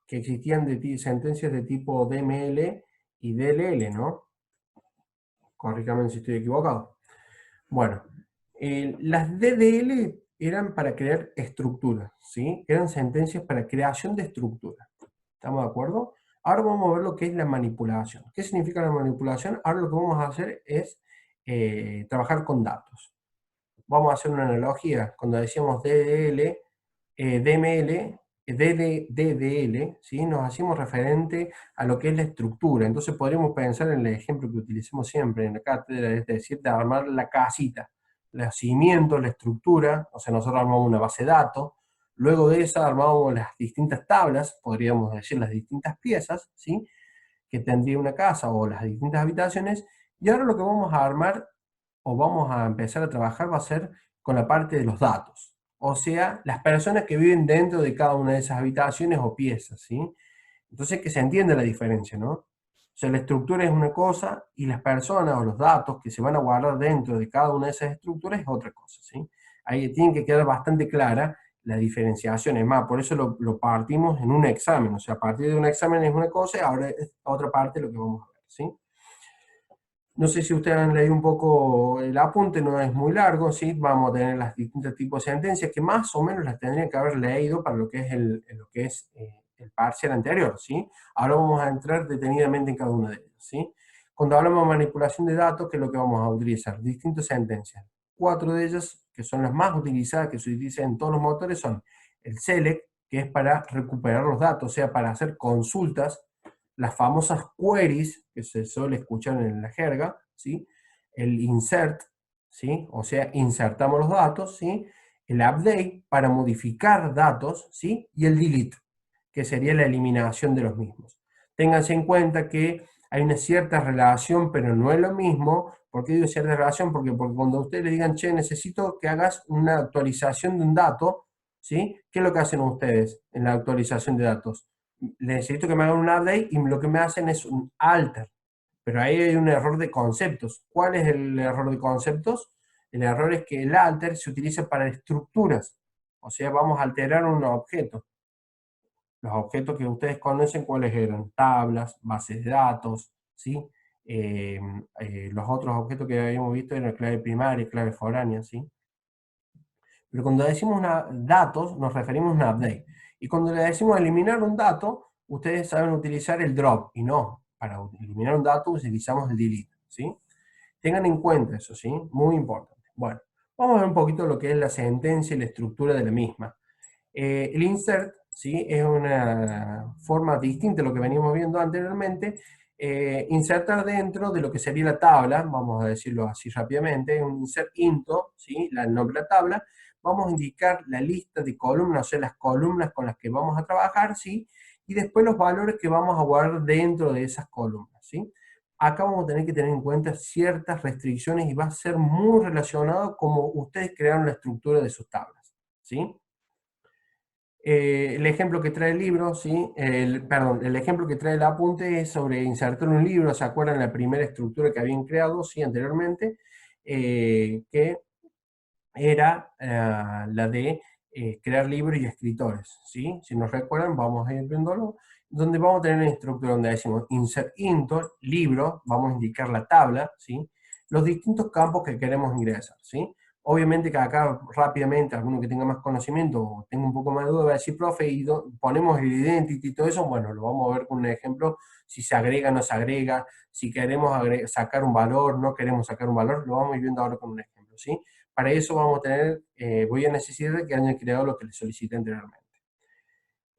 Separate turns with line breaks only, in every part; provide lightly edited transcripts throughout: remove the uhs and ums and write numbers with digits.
que existían sentencias de tipo DML y DLL, ¿no? Corríjame si estoy equivocado. Bueno, las DDL eran para crear estructuras, ¿sí? Eran sentencias para creación de estructuras. ¿Estamos de acuerdo? Ahora vamos a ver lo que es la manipulación. ¿Qué significa la manipulación? Ahora lo que vamos a hacer es trabajar con datos. Vamos a hacer una analogía. Cuando decíamos DDL, DML, DDL, ¿sí? Nos hacemos referente a lo que es la estructura. Entonces podríamos pensar en el ejemplo que utilicemos siempre en la cátedra, es decir, de armar la casita, los cimientos, la estructura, o sea, nosotros armamos una base de datos, luego de esa armamos las distintas tablas, podríamos decir las distintas piezas, ¿sí? Que tendría una casa o las distintas habitaciones, y ahora lo que vamos a armar o vamos a empezar a trabajar va a ser con la parte de los datos, o sea, las personas que viven dentro de cada una de esas habitaciones o piezas, ¿sí? Entonces que se entiende la diferencia, ¿no? O sea, la estructura es una cosa y las personas o los datos que se van a guardar dentro de cada una de esas estructuras es otra cosa, ¿sí? Ahí tiene que quedar bastante clara la diferenciación, es más, por eso lo partimos en un examen, o sea, a partir de un examen es una cosa y ahora es otra parte lo que vamos a ver, ¿sí? No sé si ustedes han leído un poco el apunte, no es muy largo, ¿sí? Vamos a tener las distintos tipos de sentencias que más o menos las tendrían que haber leído para lo que es el parcial anterior, ¿sí? Ahora vamos a entrar detenidamente en cada una de ellas, ¿sí? Cuando hablamos de manipulación de datos, ¿qué es lo que vamos a utilizar? Distintas sentencias. 4 de ellas, que son las más utilizadas, que se utilizan en todos los motores, son el select, que es para recuperar los datos, o sea, para hacer consultas, las famosas queries que se suele escuchar en la jerga, ¿sí? El insert, ¿sí? O sea, insertamos los datos, ¿sí? El update para modificar datos, ¿sí? Y el delete, que sería la eliminación de los mismos. Ténganse en cuenta que hay una cierta relación, pero no es lo mismo. ¿Por qué digo cierta relación? Porque cuando ustedes le digan, che, necesito que hagas una actualización de un dato, ¿sí? ¿Qué es lo que hacen ustedes en la actualización de datos? Necesito que me hagan un update y lo que me hacen es un alter. Pero ahí hay un error de conceptos. ¿Cuál es el error de conceptos? El error es que el alter se utiliza para estructuras. O sea, vamos a alterar un objeto. Los objetos que ustedes conocen, ¿cuáles eran? Tablas, bases de datos, ¿sí? Los otros objetos que habíamos visto eran clave primaria, clave foránea, ¿sí? Pero cuando decimos datos, nos referimos a un update. Y cuando le decimos eliminar un dato, ustedes saben utilizar el drop, y no, para eliminar un dato utilizamos el delete, ¿sí? Tengan en cuenta eso, ¿sí? Muy importante. Bueno, vamos a ver un poquito lo que es la sentencia y la estructura de la misma. El insert, ¿sí? Es una forma distinta a lo que veníamos viendo anteriormente. Insertar dentro de lo que sería la tabla, vamos a decirlo así rápidamente, un insert into, ¿sí? El nombre de la tabla, vamos a indicar la lista de columnas, o sea, las columnas con las que vamos a trabajar, ¿sí? Y después los valores que vamos a guardar dentro de esas columnas, ¿sí? Acá vamos a tener que tener en cuenta ciertas restricciones y va a ser muy relacionado como ustedes crearon la estructura de sus tablas, ¿sí? El ejemplo que trae el libro, ¿sí? Perdón, el ejemplo que trae el apunte es sobre insertar un libro. ¿Se acuerdan la primera estructura que habían creado, sí, anteriormente? Que era la de crear libros y escritores, ¿sí? Si nos recuerdan, vamos a ir viéndolo, donde vamos a tener una estructura donde decimos insert into, libro, vamos a indicar la tabla, ¿sí? Los distintos campos que queremos ingresar, ¿sí? Obviamente que acá rápidamente, alguno que tenga más conocimiento o tenga un poco más de duda va a decir, profe, y ponemos el identity y todo eso, bueno, lo vamos a ver con un ejemplo, si se agrega o no se agrega, si queremos sacar un valor, no queremos sacar un valor, lo vamos a ir viendo ahora con un ejemplo, ¿sí? Para eso vamos a tener, voy a necesitar que hayan creado lo que les solicité anteriormente.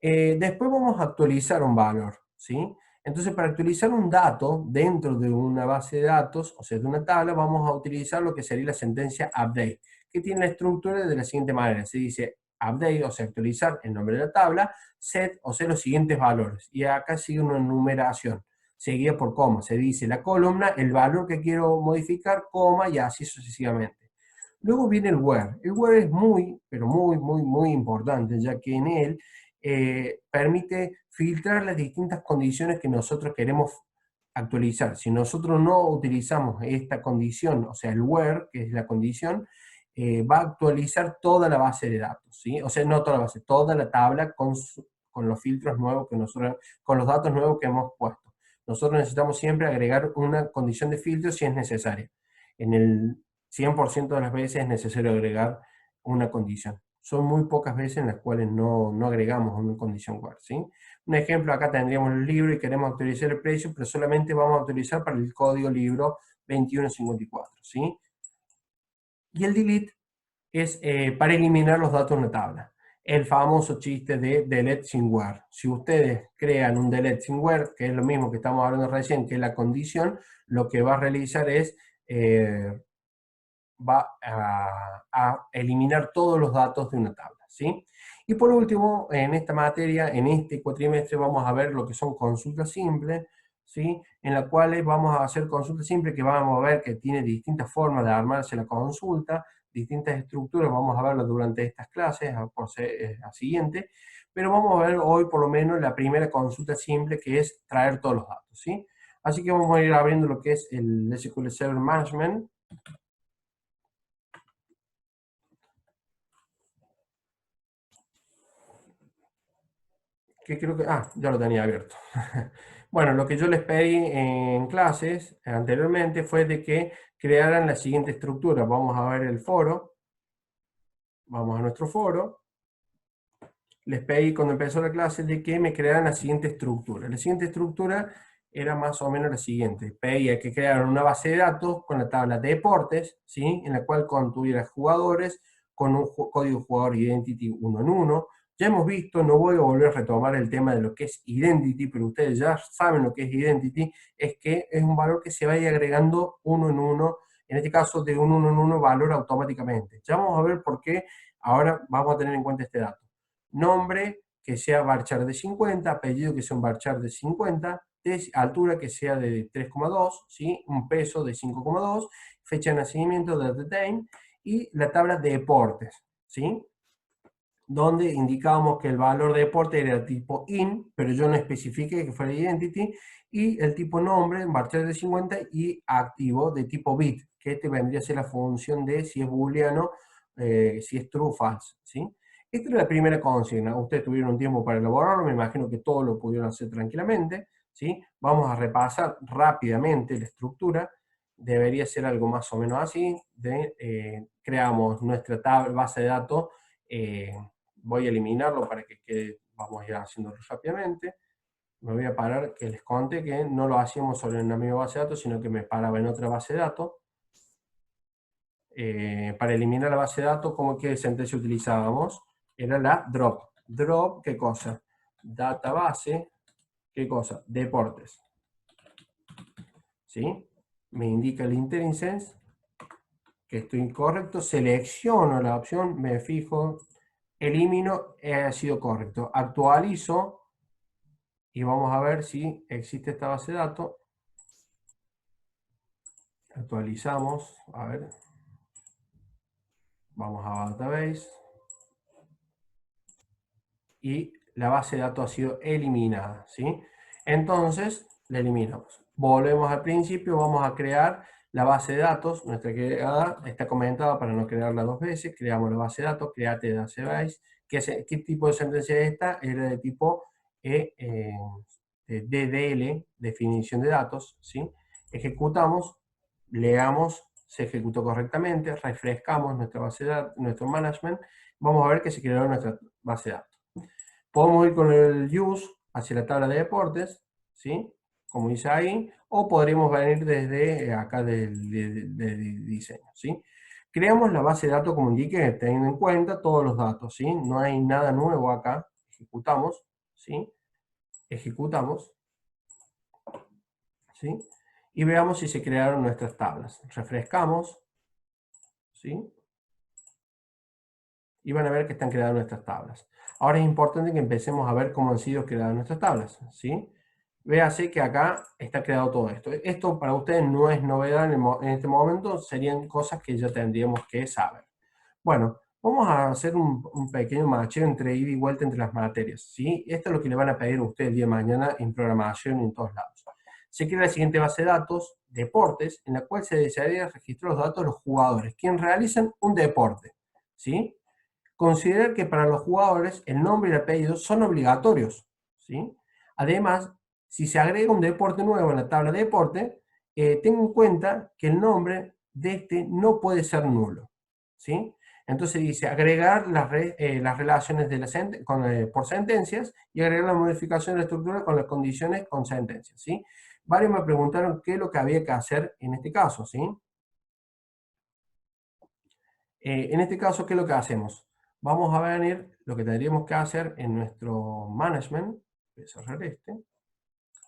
Después vamos a actualizar un valor, ¿sí? Entonces, para actualizar un dato dentro de una base de datos, o sea, de una tabla, vamos a utilizar lo que sería la sentencia update, que tiene la estructura de la siguiente manera. Se dice update, o sea, actualizar el nombre de la tabla, set, o sea, los siguientes valores. Y acá sigue una numeración, seguida por coma. Se dice la columna, el valor que quiero modificar, coma, y así sucesivamente. Luego viene el where. El where es muy, pero muy importante, ya que en él permite filtrar las distintas condiciones que nosotros queremos actualizar. Si nosotros no utilizamos esta condición, o sea, el where, que es la condición, va a actualizar toda la base de datos, ¿sí? O sea, no toda la base, toda la tabla con los filtros nuevos que nosotros, con los datos nuevos que hemos puesto. Nosotros necesitamos siempre agregar una condición de filtro si es necesaria. En el 100% de las veces es necesario agregar una condición. Son muy pocas veces en las cuales no agregamos una condición where, ¿sí? Un ejemplo, acá tendríamos el libro y queremos actualizar el precio, pero solamente vamos a actualizar para el código libro 2154, ¿sí? Y el delete es para eliminar los datos de una tabla. El famoso chiste de delete sin where. Si ustedes crean un delete sin where, que es lo mismo que estamos hablando recién, que es la condición, lo que va a realizar es va a eliminar todos los datos de una tabla, ¿sí? Y por último, en esta materia, en este cuatrimestre, vamos a ver lo que son consultas simples, ¿sí? En las cuales vamos a hacer consultas simples que vamos a ver que tiene distintas formas de armarse la consulta, distintas estructuras, vamos a verlo durante estas clases, a siguiente, pero vamos a ver hoy por lo menos la primera consulta simple, que es traer todos los datos, ¿sí? Así que vamos a ir abriendo lo que es el SQL Server Management, que creo que, ya lo tenía abierto. Bueno, lo que yo les pedí en clases anteriormente fue de que crearan la siguiente estructura. Vamos a ver el foro, vamos a nuestro foro. Les pedí cuando empezó la clase de que me crearan la siguiente estructura. La siguiente estructura era más o menos la siguiente. Pedía que crearan una base de datos con la tabla de deportes, ¿sí? En la cual contuviera jugadores con un código jugador identity 1 en 1. Ya hemos visto, no voy a volver a retomar el tema de lo que es identity, pero ustedes ya saben lo que es identity, es que es un valor que se vaya agregando uno en uno, en este caso de un 1 en 1 valor automáticamente. Ya vamos a ver por qué ahora vamos a tener en cuenta este dato. Nombre que sea varchar de 50, apellido que sea un varchar de 50, altura que sea de 3,2, ¿sí? Un peso de 5,2, fecha de nacimiento de the time, y la tabla de deportes, ¿sí? Donde indicábamos que el valor de deporte era tipo in, pero yo no especifiqué que fuera identity, y el tipo nombre, varchar de 50, y activo de tipo bit, que este vendría a ser la función de si es booleano, si es true o false, ¿sí? Esta es la primera consigna. Ustedes tuvieron un tiempo para elaborarlo, me imagino que todos lo pudieron hacer tranquilamente, ¿sí? Vamos a repasar rápidamente la estructura. Debería ser algo más o menos así. Creamos nuestra base de datos. Voy a eliminarlo para que quede, vamos a ir haciéndolo rápidamente. Me voy a parar, que les conté que no lo hacíamos sobre una misma base de datos, sino que me paraba en otra base de datos. Para eliminar la base de datos, ¿cómo que sentencia utilizábamos? Era la drop. Drop, ¿qué cosa? Database, ¿qué cosa? Deportes. ¿Sí? Me indica el IntelliSense que estoy incorrecto, selecciono la opción, me fijo, elimino, ha sido correcto. Actualizo y vamos a ver si existe esta base de datos. Actualizamos, a ver. Vamos a Database. Y la base de datos ha sido eliminada, ¿sí? Entonces, la eliminamos. Volvemos al principio, vamos a crear la base de datos. Nuestra creada está comentada para no crearla dos veces. Creamos la base de datos, create database. ¿Qué tipo de sentencia es esta? Era de tipo DDL, definición de datos, ¿sí? Ejecutamos, leamos, se ejecutó correctamente, refrescamos nuestra base de datos, nuestro management, vamos a ver que se creó nuestra base de datos. Podemos ir con el use hacia la tabla de deportes, ¿sí? Como dice ahí, o podríamos venir desde acá de diseño, ¿sí? Creamos la base de datos como indique, teniendo en cuenta todos los datos, ¿sí? No hay nada nuevo acá. Ejecutamos, ¿sí? Ejecutamos, ¿sí? Y veamos si se crearon nuestras tablas. Refrescamos, ¿sí? Y van a ver que están creadas nuestras tablas. Ahora es importante que empecemos a ver cómo han sido creadas nuestras tablas, ¿sí? Véase que acá está creado todo esto. Esto para ustedes no es novedad en este momento, serían cosas que ya tendríamos que saber. Bueno, vamos a hacer un pequeño macheo entre ida y vuelta entre las materias, ¿sí? Esto es lo que le van a pedir a ustedes el día de mañana en programación y en todos lados. Se crea la siguiente base de datos, deportes, en la cual se desearía registrar los datos de los jugadores, quienes realizan un deporte, ¿sí? considerar que para los jugadores el nombre y el apellido son obligatorios, ¿sí? Además, si se agrega un deporte nuevo en la tabla de deporte, tengo en cuenta que el nombre de este no puede ser nulo, ¿sí? Entonces dice agregar las relaciones de por sentencias y agregar la modificación de la estructura con las condiciones con sentencias, ¿sí? Varios me preguntaron qué es lo que había que hacer en este caso, ¿sí? En este caso, ¿qué es lo que hacemos? Vamos a venir, lo que tendríamos que hacer en nuestro management, voy a cerrar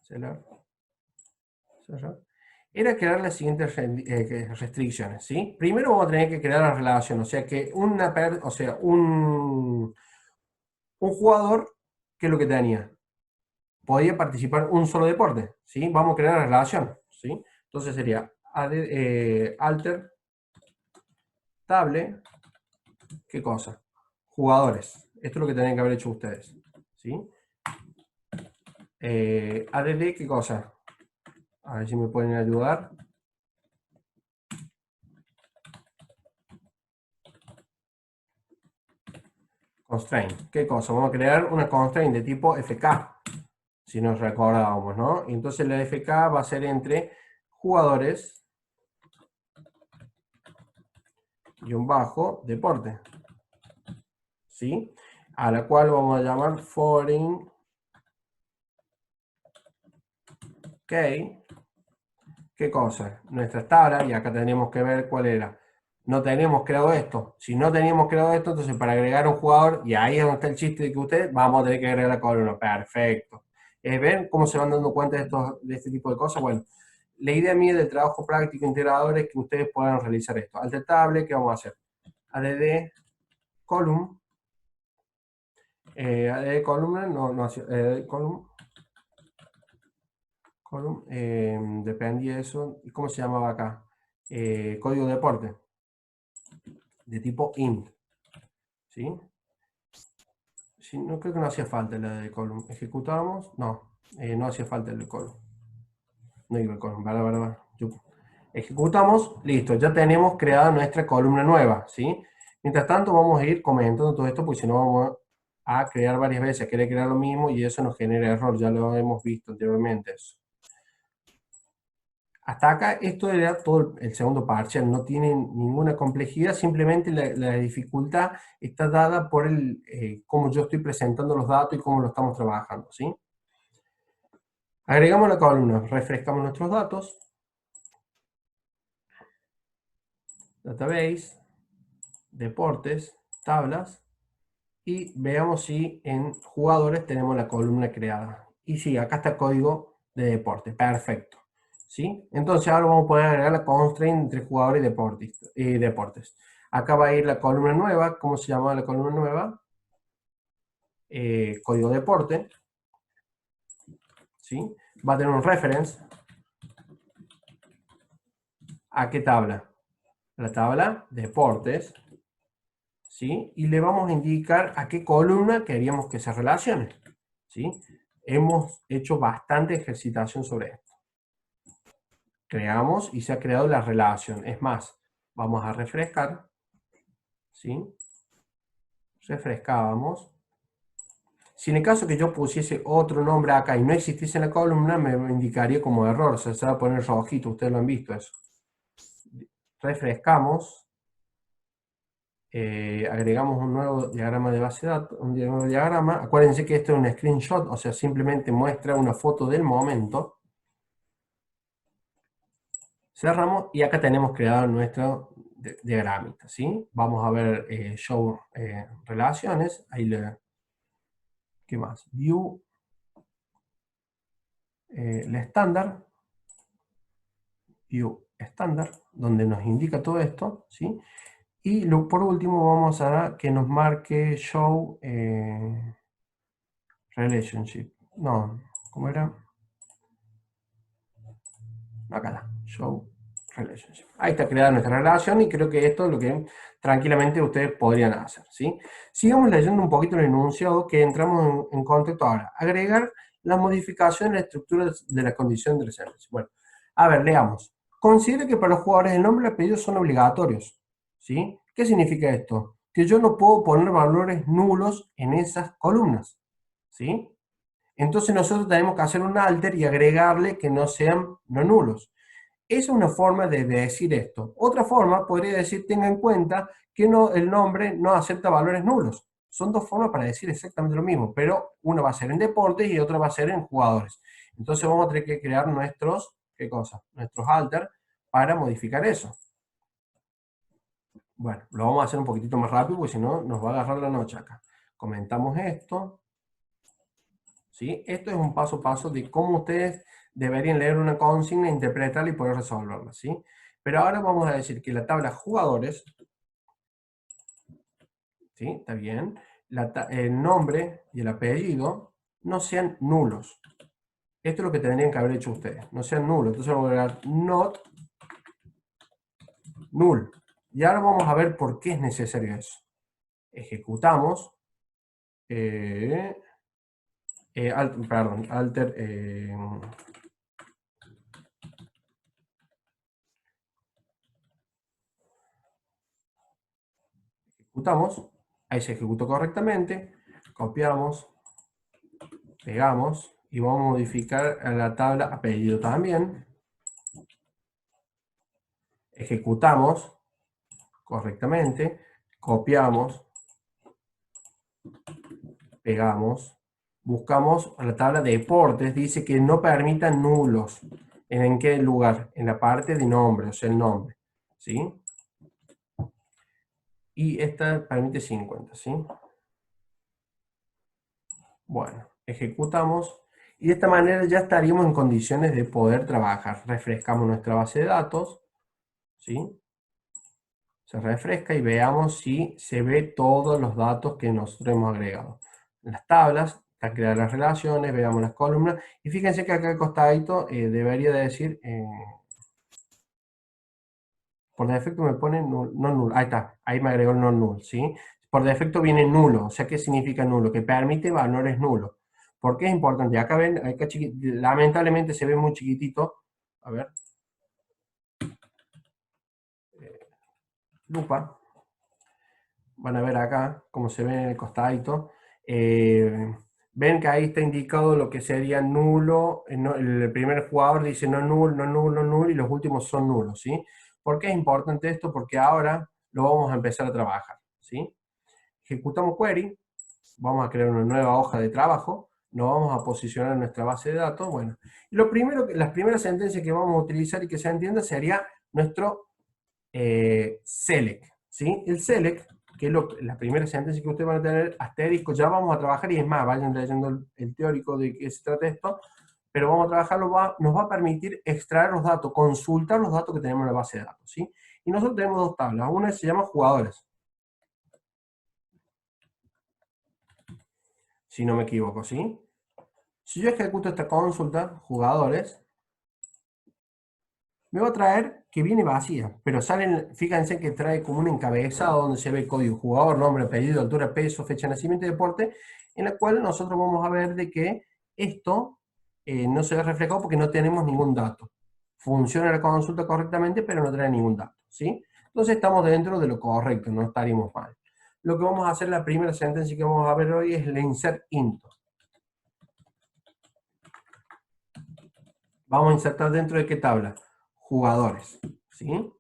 cerrar, cerrar, era crear las siguientes restricciones, ¿sí? Primero vamos a tener que crear la relación, o sea que un jugador, ¿qué es lo que tenía? Podía participar un solo deporte, ¿sí? Vamos a crear la relación, ¿sí? Entonces sería alter table, ¿qué cosa? Jugadores. Esto es lo que tienen que haber hecho ustedes, ¿sí? ADD, ¿qué cosa? A ver si me pueden ayudar. Constraint, ¿qué cosa? Vamos a crear una constraint de tipo FK, si nos recordábamos, ¿no? Y entonces la FK va a ser entre jugadores y un bajo deporte, ¿sí? A la cual vamos a llamar foreign key. ¿Qué cosa? Nuestras tablas, y acá tenemos que ver cuál era. No teníamos creado esto. Si no teníamos creado esto, entonces para agregar un jugador, y ahí es donde está el chiste de que ustedes, vamos a tener que agregar la columna. Perfecto. ¿Ven cómo se van dando cuenta de este tipo de cosas? Bueno, la idea mía del trabajo práctico integrador es que ustedes puedan realizar esto. Alter table, ¿qué vamos a hacer? Add column. Add columna, no, column. Dependía de eso. ¿Y cómo se llamaba acá? Código de deporte. De tipo int. ¿Sí? Sí, no creo que no hacía falta la de column. Ejecutamos. No, no hacía falta el de column. No iba el column, ¿verdad? Ejecutamos, listo, ya tenemos creada nuestra columna nueva, ¿sí? Mientras tanto vamos a ir comentando todo esto, porque si no vamos a crear varias veces, querer crear lo mismo y eso nos genera error, ya lo hemos visto anteriormente eso. Hasta acá esto era todo el segundo parcial, no tiene ninguna complejidad, simplemente la dificultad está dada por cómo yo estoy presentando los datos y cómo lo estamos trabajando, ¿sí? Agregamos la columna, refrescamos nuestros datos, database, deportes, tablas, y veamos si en jugadores tenemos la columna creada. Y sí, acá está el código de deporte, perfecto. ¿Sí? Entonces ahora vamos a poder agregar la constraint entre jugadores y deportes. Acá va a ir la columna nueva, ¿cómo se llama la columna nueva? Código deporte. ¿Sí? Va a tener un reference. ¿A qué tabla? La tabla deportes. ¿Sí? Y le vamos a indicar a qué columna queríamos que se relacione. ¿Sí? Hemos hecho bastante ejercitación sobre esto. Creamos y se ha creado la relación. Es más, vamos a refrescar. ¿Sí? Refrescábamos. Si en el caso que yo pusiese otro nombre acá y no existiese en la columna, me indicaría como error. O sea, se va a poner rojito. Ustedes lo han visto eso. Refrescamos. Agregamos un nuevo diagrama de base de datos, un nuevo diagrama. Acuérdense que esto es un screenshot, o sea, simplemente muestra una foto del momento. Cerramos y acá tenemos creado nuestro diagramita, ¿sí? Vamos a ver show relaciones. Ahí ¿qué más? View, la estándar. View estándar, donde nos indica todo esto, ¿sí? Y por último vamos a que nos marque show relationship. No, ¿cómo era? Acá está, show relationship. Ahí está creada nuestra relación y creo que esto es lo que tranquilamente ustedes podrían hacer, ¿sí? Sigamos leyendo un poquito el enunciado que entramos en contexto ahora. Agregar las modificaciones en la estructura de la condición de reserva. Bueno, a ver, leamos. Considera que para los jugadores el nombre y el apellido son obligatorios, ¿sí? ¿Qué significa esto? que yo no puedo poner valores nulos en esas columnas, ¿sí? Entonces nosotros tenemos que hacer un alter y agregarle que no sean no nulos. Esa es una forma de decir esto. Otra forma podría decir, tenga en cuenta que no, el nombre no acepta valores nulos. Son dos formas para decir exactamente lo mismo, pero una va a ser en deportes y otra va a ser en jugadores. Entonces vamos a tener que crear nuestros, ¿qué cosa? Nuestros alter para modificar eso. Bueno, lo vamos a hacer un poquitito más rápido porque si no nos va a agarrar la noche acá. Comentamos esto. ¿Sí? Esto es un paso a paso de cómo ustedes deberían leer una consigna, interpretarla y poder resolverla, ¿sí? Pero ahora vamos a decir que la tabla jugadores, ¿sí? Está bien. El nombre y el apellido no sean nulos. Esto es lo que tendrían que haber hecho ustedes. No sean nulos. Entonces vamos a agregar not null. Y ahora vamos a ver por qué es necesario eso. Ejecutamos. Perdón, alter. Ejecutamos. Ahí se ejecutó correctamente. Copiamos. Pegamos. Y vamos a modificar a la tabla apellido también. Ejecutamos correctamente. Copiamos. Pegamos. Buscamos a la tabla de deportes. Dice que no permita nulos. ¿En qué lugar? En la parte de nombre, o sea, el nombre. ¿Sí? Y esta permite 50, ¿sí? Bueno, ejecutamos. Y de esta manera ya estaríamos en condiciones de poder trabajar. Refrescamos nuestra base de datos. ¿Sí? Se refresca y veamos si se ve todos los datos que nosotros hemos agregado. Las tablas, están creadas las relaciones, veamos las columnas. Y fíjense que acá al costadito debería de decir... por defecto me pone null, no null. Ahí está, ahí me agregó el no null, ¿sí? Por defecto viene nulo, o sea, ¿qué significa nulo? Que permite valores nulos. ¿Por qué es importante? Acá ven, acá lamentablemente se ve muy chiquitito. A ver. Lupa. Van a ver acá, como se ve en el costadito. Ven que ahí está indicado lo que sería nulo. El primer jugador dice no null, no null, no null, y los últimos son nulos, ¿sí? ¿Por qué es importante esto? Porque ahora lo vamos a empezar a trabajar, ¿sí? Ejecutamos query, vamos a crear una nueva hoja de trabajo, nos vamos a posicionar en nuestra base de datos. Bueno, lo primero, las primeras sentencias que vamos a utilizar y que se entienda sería nuestro select, ¿sí? El select, que es la primera sentencia que ustedes van a tener, asterisco, ya vamos a trabajar, y es más, vayan leyendo el teórico de qué se trata esto, pero vamos a trabajarlo, nos va a permitir extraer los datos, consultar los datos que tenemos en la base de datos, ¿sí? Y nosotros tenemos dos tablas, una se llama jugadores, si no me equivoco, ¿sí? Si yo ejecuto esta consulta, jugadores, me va a traer que viene vacía, pero salen, fíjense que trae como un encabezado donde se ve código jugador, nombre, apellido, altura, peso, fecha de nacimiento y deporte, en la cual nosotros vamos a ver de que esto no se ve reflejado porque no tenemos ningún dato. Funciona la consulta correctamente, pero no trae ningún dato, ¿sí? Entonces estamos dentro de lo correcto, no estaríamos mal. Lo que vamos a hacer, la primera sentencia que vamos a ver hoy es la insert into. Vamos a insertar dentro de qué tabla? Jugadores, ¿sí?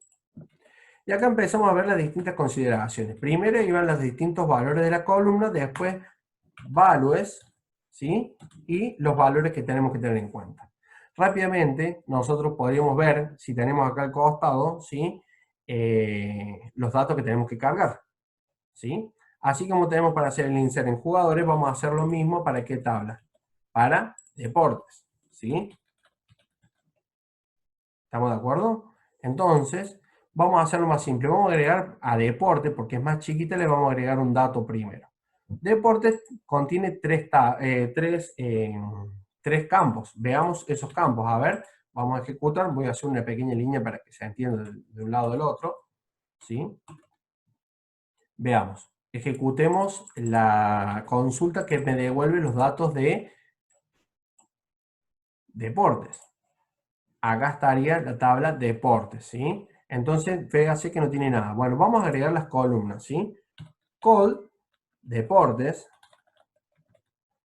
Y acá empezamos a ver las distintas consideraciones. Primero iban los distintos valores de la columna, después values, ¿sí? Y los valores que tenemos que tener en cuenta. Rápidamente, nosotros podríamos ver, si tenemos acá al costado, ¿sí? Los datos que tenemos que cargar, ¿sí? Así como tenemos para hacer el insert en jugadores, vamos a hacer lo mismo para qué tabla? Para deportes, ¿sí? ¿Estamos de acuerdo? Entonces, vamos a hacerlo más simple. Vamos a agregar a deporte, porque es más chiquita, le vamos a agregar un dato primero. Deporte contiene tres campos. Veamos esos campos. A ver, vamos a ejecutar. Voy a hacer una pequeña línea para que se entienda de un lado del otro. ¿Sí? Veamos. Ejecutemos la consulta que me devuelve los datos de deportes. Acá estaría la tabla deportes, ¿sí? Entonces, fíjate que no tiene nada. Bueno, vamos a agregar las columnas, ¿sí? call, deportes,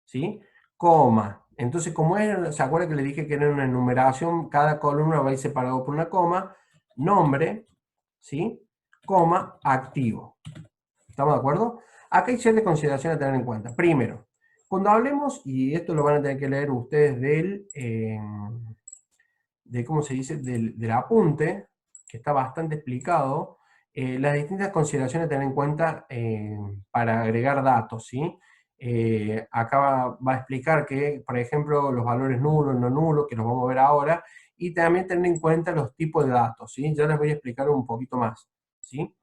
¿sí? Coma. Entonces, como es, ¿se acuerda que le dije que era una enumeración? Cada columna va a ir separado por una coma. Nombre, ¿sí? Coma, activo. ¿Estamos de acuerdo? Acá hay ciertas consideraciones a tener en cuenta. Primero, cuando hablemos, y esto lo van a tener que leer ustedes de ¿cómo se dice? Del apunte, que está bastante explicado, las distintas consideraciones a tener en cuenta para agregar datos, ¿sí? Acá va a explicar que, por ejemplo, los valores nulos, no nulos, que los vamos a ver ahora, y también tener en cuenta los tipos de datos, ¿sí? Ya les voy a explicar un poquito más, ¿sí?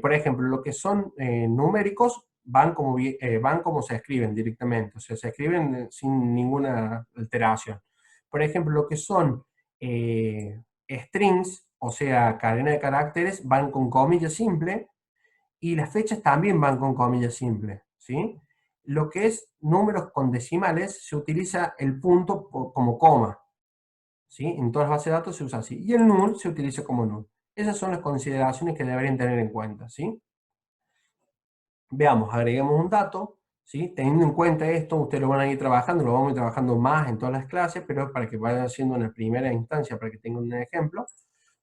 Por ejemplo, lo que son numéricos van como se escriben directamente, o sea, se escriben sin ninguna alteración. Por ejemplo, lo que son strings, o sea, cadena de caracteres, van con comillas simple, y las fechas también van con comillas simple, ¿sí? Lo que es números con decimales, se utiliza el punto como coma, ¿sí? En todas las bases de datos se usa así. Y el null se utiliza como null. Esas son las consideraciones que deberían tener en cuenta, ¿sí? Veamos, agreguemos un dato, ¿sí? Teniendo en cuenta esto, ustedes lo van a ir trabajando, lo vamos a ir trabajando más en todas las clases, pero para que vayan haciendo una primera instancia, para que tengan un ejemplo,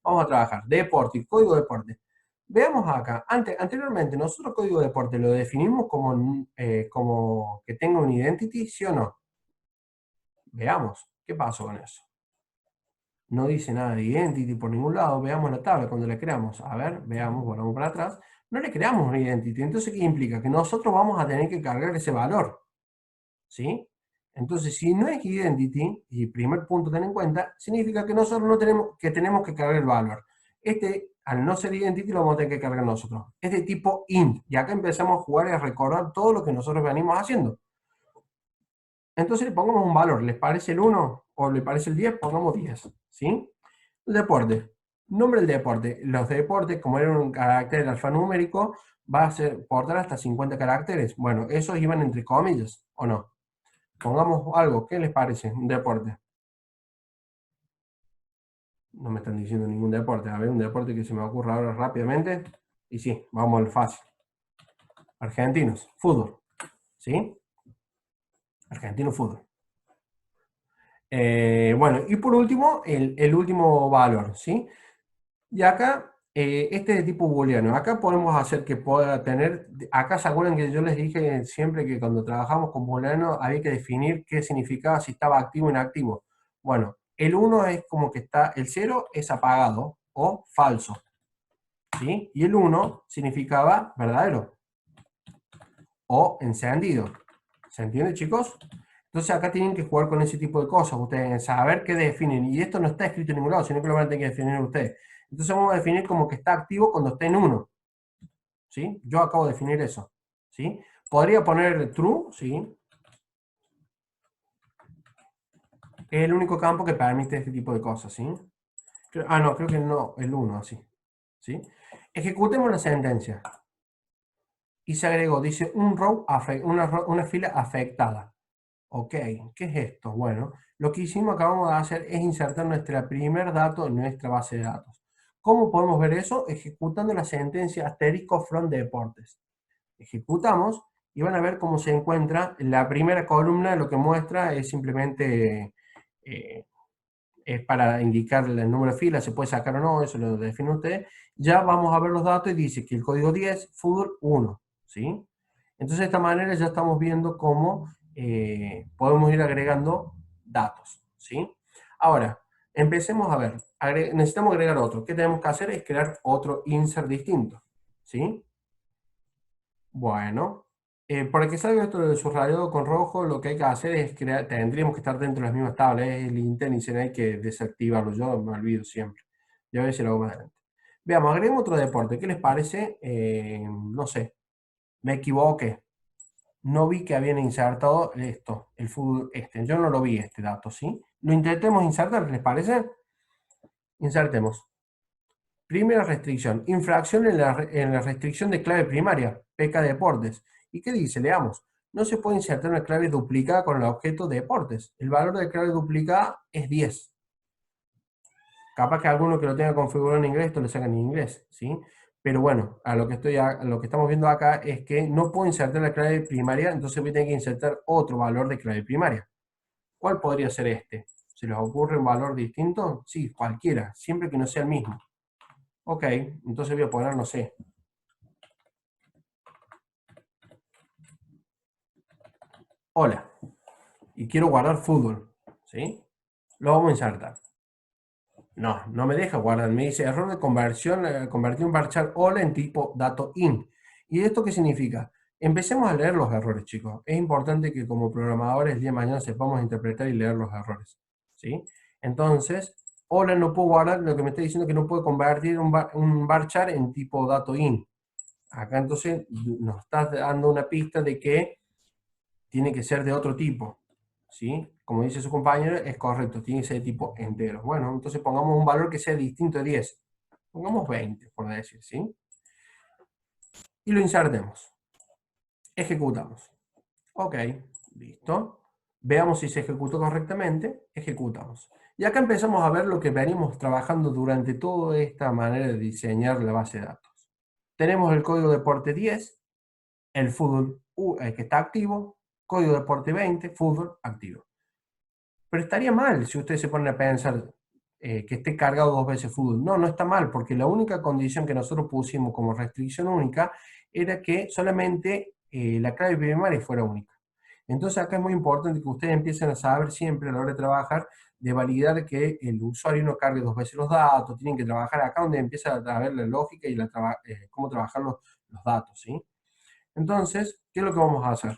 vamos a trabajar deporte, código deporte. Veamos acá, anteriormente nosotros código deporte lo definimos como que tenga un identity, ¿sí o no? Veamos, ¿qué pasó con eso? No dice nada de identity por ningún lado. Veamos la tabla cuando la creamos. A ver, veamos, volvamos para atrás. No le creamos una identity. Entonces, ¿qué implica? Que nosotros vamos a tener que cargar ese valor. ¿Sí? Entonces, si no es identity, y primer punto ten en cuenta, significa que nosotros no tenemos que cargar el valor. Al no ser identity, lo vamos a tener que cargar nosotros. Es de tipo int. Y acá empezamos a jugar y a recordar todo lo que nosotros venimos haciendo. Entonces le pongamos un valor. ¿Les parece el 1 o le parece el 10? Pongamos 10. ¿Sí? El deporte. Nombre del deporte. Los deportes, como era un carácter alfanumérico, va a ser portar hasta 50 caracteres. Bueno, esos iban entre comillas, ¿o no? Pongamos algo. ¿Qué les parece? Un deporte. No me están diciendo ningún deporte. A ver, un deporte que se me ocurra ahora rápidamente. Y sí, vamos al fácil. Argentinos. Fútbol. ¿Sí? Argentino fútbol. Bueno, y por último, el último valor, ¿sí? Y acá, este es de tipo booleano. Acá podemos hacer que pueda tener, acá se acuerdan que yo les dije siempre que cuando trabajamos con booleano había que definir qué significaba si estaba activo o inactivo. Bueno, el 1 es como que está, el 0 es apagado o falso, ¿sí? Y el 1 significaba verdadero o encendido. ¿Se entiende, chicos? Entonces acá tienen que jugar con ese tipo de cosas, ustedes saber qué definen. Y esto no está escrito en ningún lado, sino que lo van a tener que definir ustedes. Entonces vamos a definir como que está activo cuando esté en 1. ¿Sí? Yo acabo de definir eso. ¿Sí? Podría poner true, ¿sí? Es el único campo que permite este tipo de cosas, ¿sí? No, creo que no, el 1 así. ¿Sí? Ejecutemos la sentencia. Y se agregó, dice, una fila afectada. Ok, ¿qué es esto? Bueno, lo que acabamos de hacer es insertar nuestro primer dato en nuestra base de datos. ¿Cómo podemos ver eso? Ejecutando la sentencia asterisco from deportes. Ejecutamos y van a ver cómo se encuentra la primera columna. Lo que muestra es simplemente es para indicar el número de filas, se puede sacar o no, eso lo define usted. Ya vamos a ver los datos y dice que el código 10, fútbol 1, ¿sí? Entonces de esta manera ya estamos viendo cómo podemos ir agregando datos, ¿sí? Ahora, empecemos a ver, necesitamos agregar otro. ¿Qué tenemos que hacer? Es crear otro insert distinto, ¿sí? Bueno, para que salga esto del subrayado con rojo, lo que hay que hacer es crear, tendríamos que estar dentro de las mismas tablas, es el intent y hay que desactivarlo, yo me olvido siempre. Ya a ver si lo hago más adelante. Veamos, agreguemos otro deporte, ¿qué les parece? No sé, me equivoqué. No vi que habían insertado esto, el fútbol este. Yo no lo vi este dato, ¿sí? Lo intentemos insertar, ¿les parece? Insertemos. Primera restricción, infracción en la restricción de clave primaria, PK Deportes. ¿Y qué dice? Leamos. No se puede insertar una clave duplicada con el objeto de deportes. El valor de clave duplicada es 10. Capaz que alguno que lo tenga configurado en inglés, esto lo saca en inglés, ¿sí? Pero bueno, a lo que estamos viendo acá es que no puedo insertar la clave primaria, entonces voy a tener que insertar otro valor de clave primaria. ¿Cuál podría ser este? ¿Se les ocurre un valor distinto? Sí, cualquiera, siempre que no sea el mismo. Ok, entonces voy a poner, no sé. Hola. Y quiero guardar fútbol. ¿Sí? Lo vamos a insertar. No, no me deja guardar. Me dice error de conversión, convertir un varchar hola en tipo dato in. ¿Y esto qué significa? Empecemos a leer los errores, chicos. Es importante que como programadores el día de mañana sepamos interpretar y leer los errores. ¿Sí? Entonces, hola no puedo guardar, lo que me está diciendo es que no puedo convertir un varchar en tipo dato in. Acá entonces nos está dando una pista de que tiene que ser de otro tipo. ¿Sí? Como dice su compañero, es correcto, tiene que ser de tipo entero. Bueno, entonces pongamos un valor que sea distinto de 10. Pongamos 20, por decir, ¿sí? Y lo insertemos. Ejecutamos. Ok, listo. Veamos si se ejecutó correctamente. Ejecutamos. Y acá empezamos a ver lo que venimos trabajando durante toda esta manera de diseñar la base de datos. Tenemos el código de porte 10, el fútbol que está activo, código de porte 20, fútbol activo. Pero estaría mal si ustedes se ponen a pensar que esté cargado dos veces fútbol. No, no está mal, porque la única condición que nosotros pusimos como restricción única era que solamente la clave primaria fuera única. Entonces acá es muy importante que ustedes empiecen a saber siempre a la hora de trabajar, de validar que el usuario no cargue dos veces los datos, tienen que trabajar acá donde empieza a ver la lógica y cómo trabajar los datos, ¿sí? Entonces, ¿qué es lo que vamos a hacer?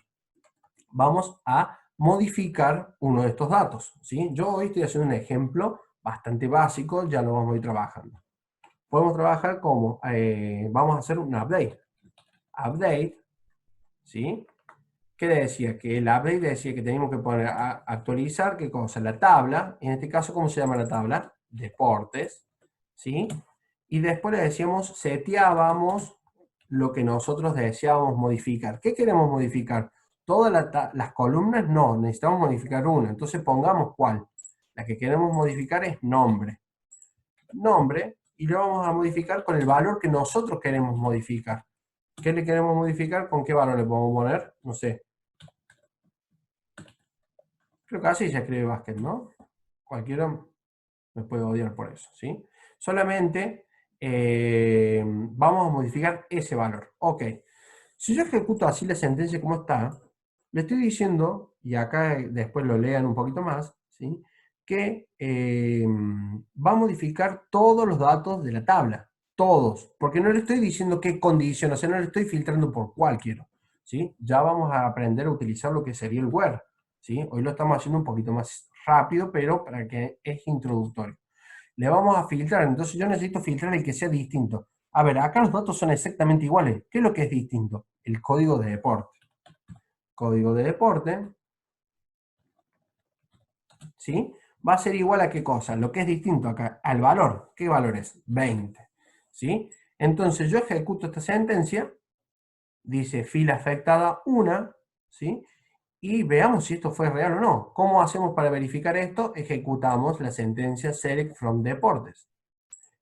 Vamos a modificar uno de estos datos, ¿sí? Yo hoy estoy haciendo un ejemplo bastante básico, ya lo vamos a ir trabajando. Podemos trabajar como, vamos a hacer un update. Update, ¿sí? ¿Qué decía? Que el update decía que teníamos que poner a actualizar, ¿qué cosa? La tabla, en este caso, ¿cómo se llama la tabla? Deportes, ¿sí? Y después le decíamos, seteábamos lo que nosotros deseábamos modificar. ¿Qué queremos modificar? ¿Todas las columnas? No, necesitamos modificar una. Entonces pongamos cuál. La que queremos modificar es nombre. Nombre, y lo vamos a modificar con el valor que nosotros queremos modificar. ¿Qué le queremos modificar? ¿Con qué valor le podemos poner? No sé. Creo que así se escribe básquet, ¿no? Cualquiera me puede odiar por eso, ¿sí? Solamente vamos a modificar ese valor. Ok. Si yo ejecuto así la sentencia como está, le estoy diciendo, y acá después lo lean un poquito más, ¿sí? Que va a modificar todos los datos de la tabla. Todos. Porque no le estoy diciendo qué condición, o sea, no le estoy filtrando por cuál quiero. ¿Sí? Ya vamos a aprender a utilizar lo que sería el where. ¿Sí? Hoy lo estamos haciendo un poquito más rápido, pero para que es introductorio. Le vamos a filtrar, entonces yo necesito filtrar el que sea distinto. A ver, acá los datos son exactamente iguales. ¿Qué es lo que es distinto? El código de deporte. Código de deporte, ¿sí? Va a ser igual a qué cosa. Lo que es distinto acá, al valor. ¿Qué valor es? 20, ¿sí? Entonces yo ejecuto esta sentencia, dice fila afectada 1, ¿sí? Y veamos si esto fue real o no. ¿Cómo hacemos para verificar esto? Ejecutamos la sentencia select from deportes.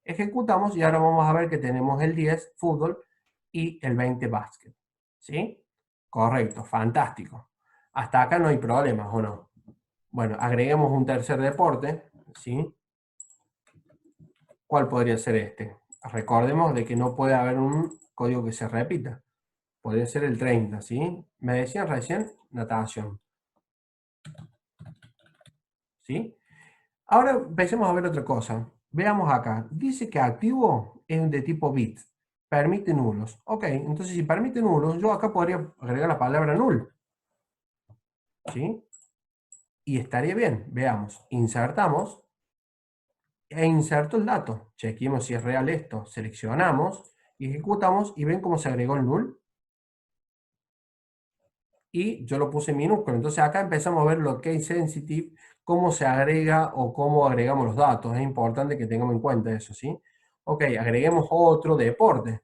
Ejecutamos y ahora vamos a ver que tenemos el 10 fútbol y el 20 básquet. ¿Sí? Correcto, fantástico. Hasta acá no hay problemas, ¿o no? Bueno, agreguemos un tercer deporte, ¿sí? ¿Cuál podría ser este? Recordemos de que no puede haber un código que se repita. Podría ser el 30, ¿sí? Me decían recién natación, ¿sí? Ahora empecemos a ver otra cosa. Veamos acá. Dice que activo es de tipo bit. Permite nulos. Ok, entonces si permite nulos, yo acá podría agregar la palabra null. ¿Sí? Y estaría bien. Veamos. Insertamos e inserto el dato. Chequemos si es real esto. Seleccionamos y ejecutamos y ven cómo se agregó el null. Y yo lo puse en minúsculo. Entonces acá empezamos a ver lo case sensitive, cómo se agrega o cómo agregamos los datos. Es importante que tengamos en cuenta eso, ¿sí? Ok, agreguemos otro deporte,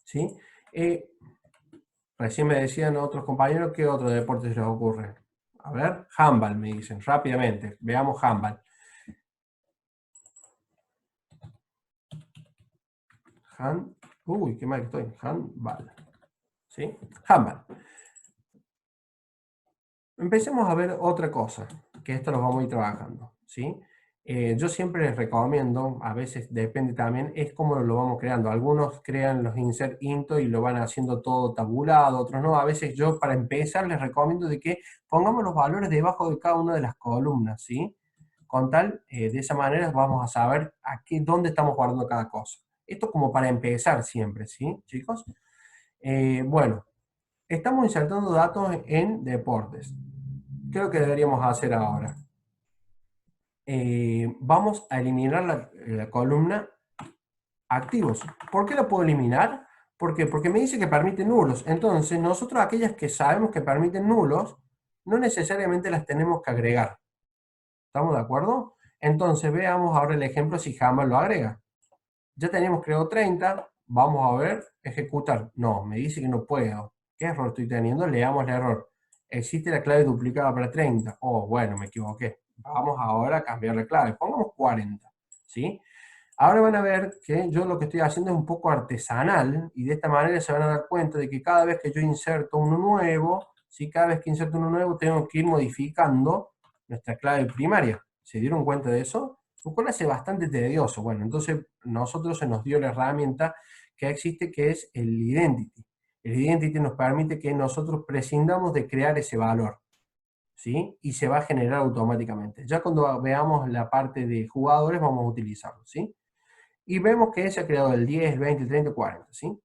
¿sí? Recién me decían otros compañeros qué otro deporte se les ocurre. A ver, handball me dicen, rápidamente. Veamos handball. Uy, qué mal que estoy. Handball. ¿Sí? Handball. Empecemos a ver otra cosa, que esto lo vamos a ir trabajando, ¿sí? Yo siempre les recomiendo, a veces depende también, es cómo lo vamos creando. Algunos crean los insert into y lo van haciendo todo tabulado, otros no. A veces yo, para empezar, les recomiendo de que pongamos los valores debajo de cada una de las columnas, ¿sí? Con tal, de esa manera vamos a saber dónde estamos guardando cada cosa. Esto como para empezar siempre, ¿sí, chicos? Bueno, estamos insertando datos en deportes. ¿Qué es lo que deberíamos hacer ahora? Vamos a eliminar la columna activos. ¿Por qué la puedo eliminar? ¿Por qué? Porque me dice que permite nulos. Entonces, nosotros aquellas que sabemos que permiten nulos, no necesariamente las tenemos que agregar. ¿Estamos de acuerdo? Entonces, veamos ahora el ejemplo si jamás lo agrega. Ya tenemos creado 30. Vamos a ver, ejecutar. No, me dice que no puedo. ¿Qué error estoy teniendo? Leamos el error. Existe la clave duplicada para 30. Oh, bueno, me equivoqué. Vamos ahora a cambiar la clave. Pongamos 40. ¿Sí? Ahora van a ver que yo lo que estoy haciendo es un poco artesanal y de esta manera se van a dar cuenta de que cada vez que yo inserto uno nuevo, ¿sí? Cada vez que inserto uno nuevo tengo que ir modificando nuestra clave primaria. ¿Se dieron cuenta de eso? Lo cual hace bastante tedioso. Bueno, entonces nosotros se nos dio la herramienta que existe, que es el identity. El identity nos permite que nosotros prescindamos de crear ese valor, ¿sí? Y se va a generar automáticamente. Ya cuando veamos la parte de jugadores vamos a utilizarlo, ¿sí? Y vemos que se ha creado el 10, el 20, el 30, el 40, ¿sí?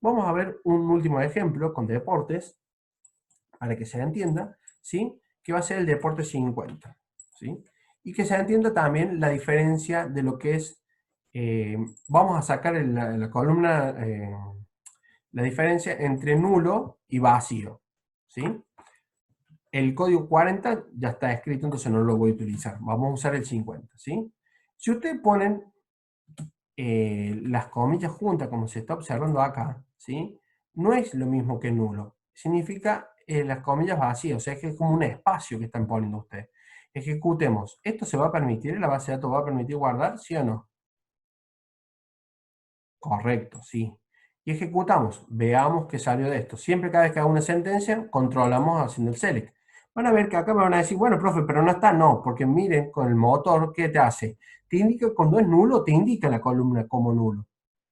Vamos a ver un último ejemplo con deportes, para que se entienda, ¿sí? Que va a ser el deporte 50, ¿sí? Y que se entienda también la diferencia de lo que es, vamos a sacar en la columna, la diferencia entre nulo y vacío, ¿sí? El código 40 ya está escrito, entonces no lo voy a utilizar. Vamos a usar el 50, ¿sí? Si ustedes ponen las comillas juntas, como se está observando acá, ¿sí? No es lo mismo que nulo. Significa las comillas vacías, o sea, que es como un espacio que están poniendo ustedes. Ejecutemos. ¿Esto se va a permitir? ¿La base de datos va a permitir guardar? ¿Sí o no? Correcto, sí. Y ejecutamos. Veamos qué salió de esto. Siempre cada vez que hago una sentencia, controlamos haciendo el select. Van a ver que acá me van a decir, bueno, profe, pero no está. No, porque miren, con el motor, ¿qué te hace? Te indica cuando es nulo, te indica la columna como nulo.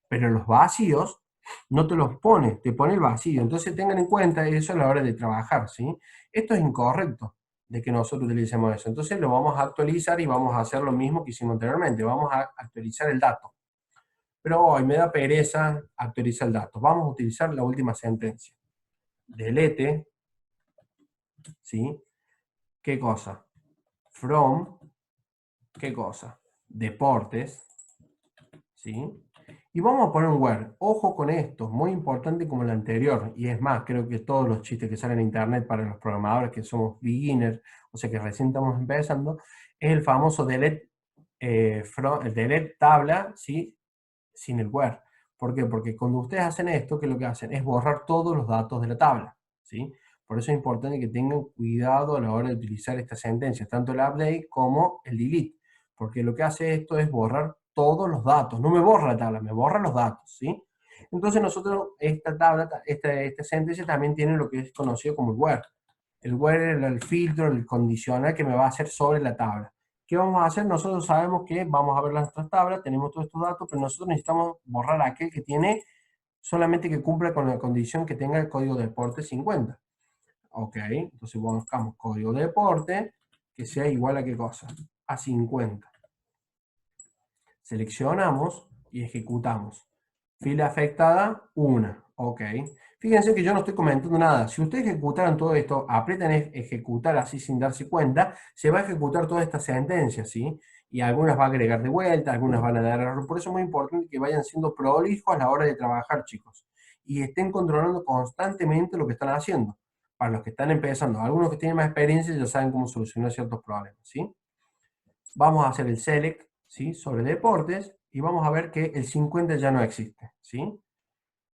Pero los vacíos no te los pone, te pone el vacío. Entonces tengan en cuenta eso a la hora de trabajar, ¿sí? Esto es incorrecto de que nosotros utilicemos eso. Entonces lo vamos a actualizar y vamos a hacer lo mismo que hicimos anteriormente. Vamos a actualizar el dato. Pero hoy me da pereza actualizar el dato. Vamos a utilizar la última sentencia. Delete, ¿sí? ¿Qué cosa? From, ¿qué cosa? Deportes, ¿sí? Y vamos a poner un where. Ojo con esto, muy importante como el anterior. Y es más, creo que todos los chistes que salen en internet para los programadores que somos beginners, o sea que recién estamos empezando, es el famoso delete, el delete tabla, ¿sí? Sin el where. ¿Por qué? Porque cuando ustedes hacen esto, ¿qué es lo que hacen? Es borrar todos los datos de la tabla, ¿sí? Por eso es importante que tengan cuidado a la hora de utilizar estas sentencias, tanto el update como el delete, porque lo que hace esto es borrar todos los datos. No me borra la tabla, me borra los datos, ¿sí? Entonces nosotros, esta tabla, esta sentencia también tiene lo que es conocido como el where. El where es el filtro, el condicional que me va a hacer sobre la tabla. ¿Qué vamos a hacer? Nosotros sabemos que vamos a ver nuestras tablas, tenemos todos estos datos, pero nosotros necesitamos borrar aquel que tiene solamente que cumpla con la condición que tenga el código de deporte 50. Ok, entonces buscamos código de deporte que sea igual a qué cosa? A 50. Seleccionamos y ejecutamos. Fila afectada, 1. Ok. Fíjense que yo no estoy comentando nada. Si ustedes ejecutaran todo esto, aprietan ejecutar así sin darse cuenta, se va a ejecutar toda esta sentencia, ¿sí? Y algunas va a agregar de vuelta, algunas van a dar error. Por eso es muy importante que vayan siendo prolijos a la hora de trabajar, chicos. Y estén controlando constantemente lo que están haciendo. Para los que están empezando, algunos que tienen más experiencia ya saben cómo solucionar ciertos problemas, ¿sí? Vamos a hacer el select, ¿sí? Sobre deportes y vamos a ver que el 50 ya no existe, ¿sí?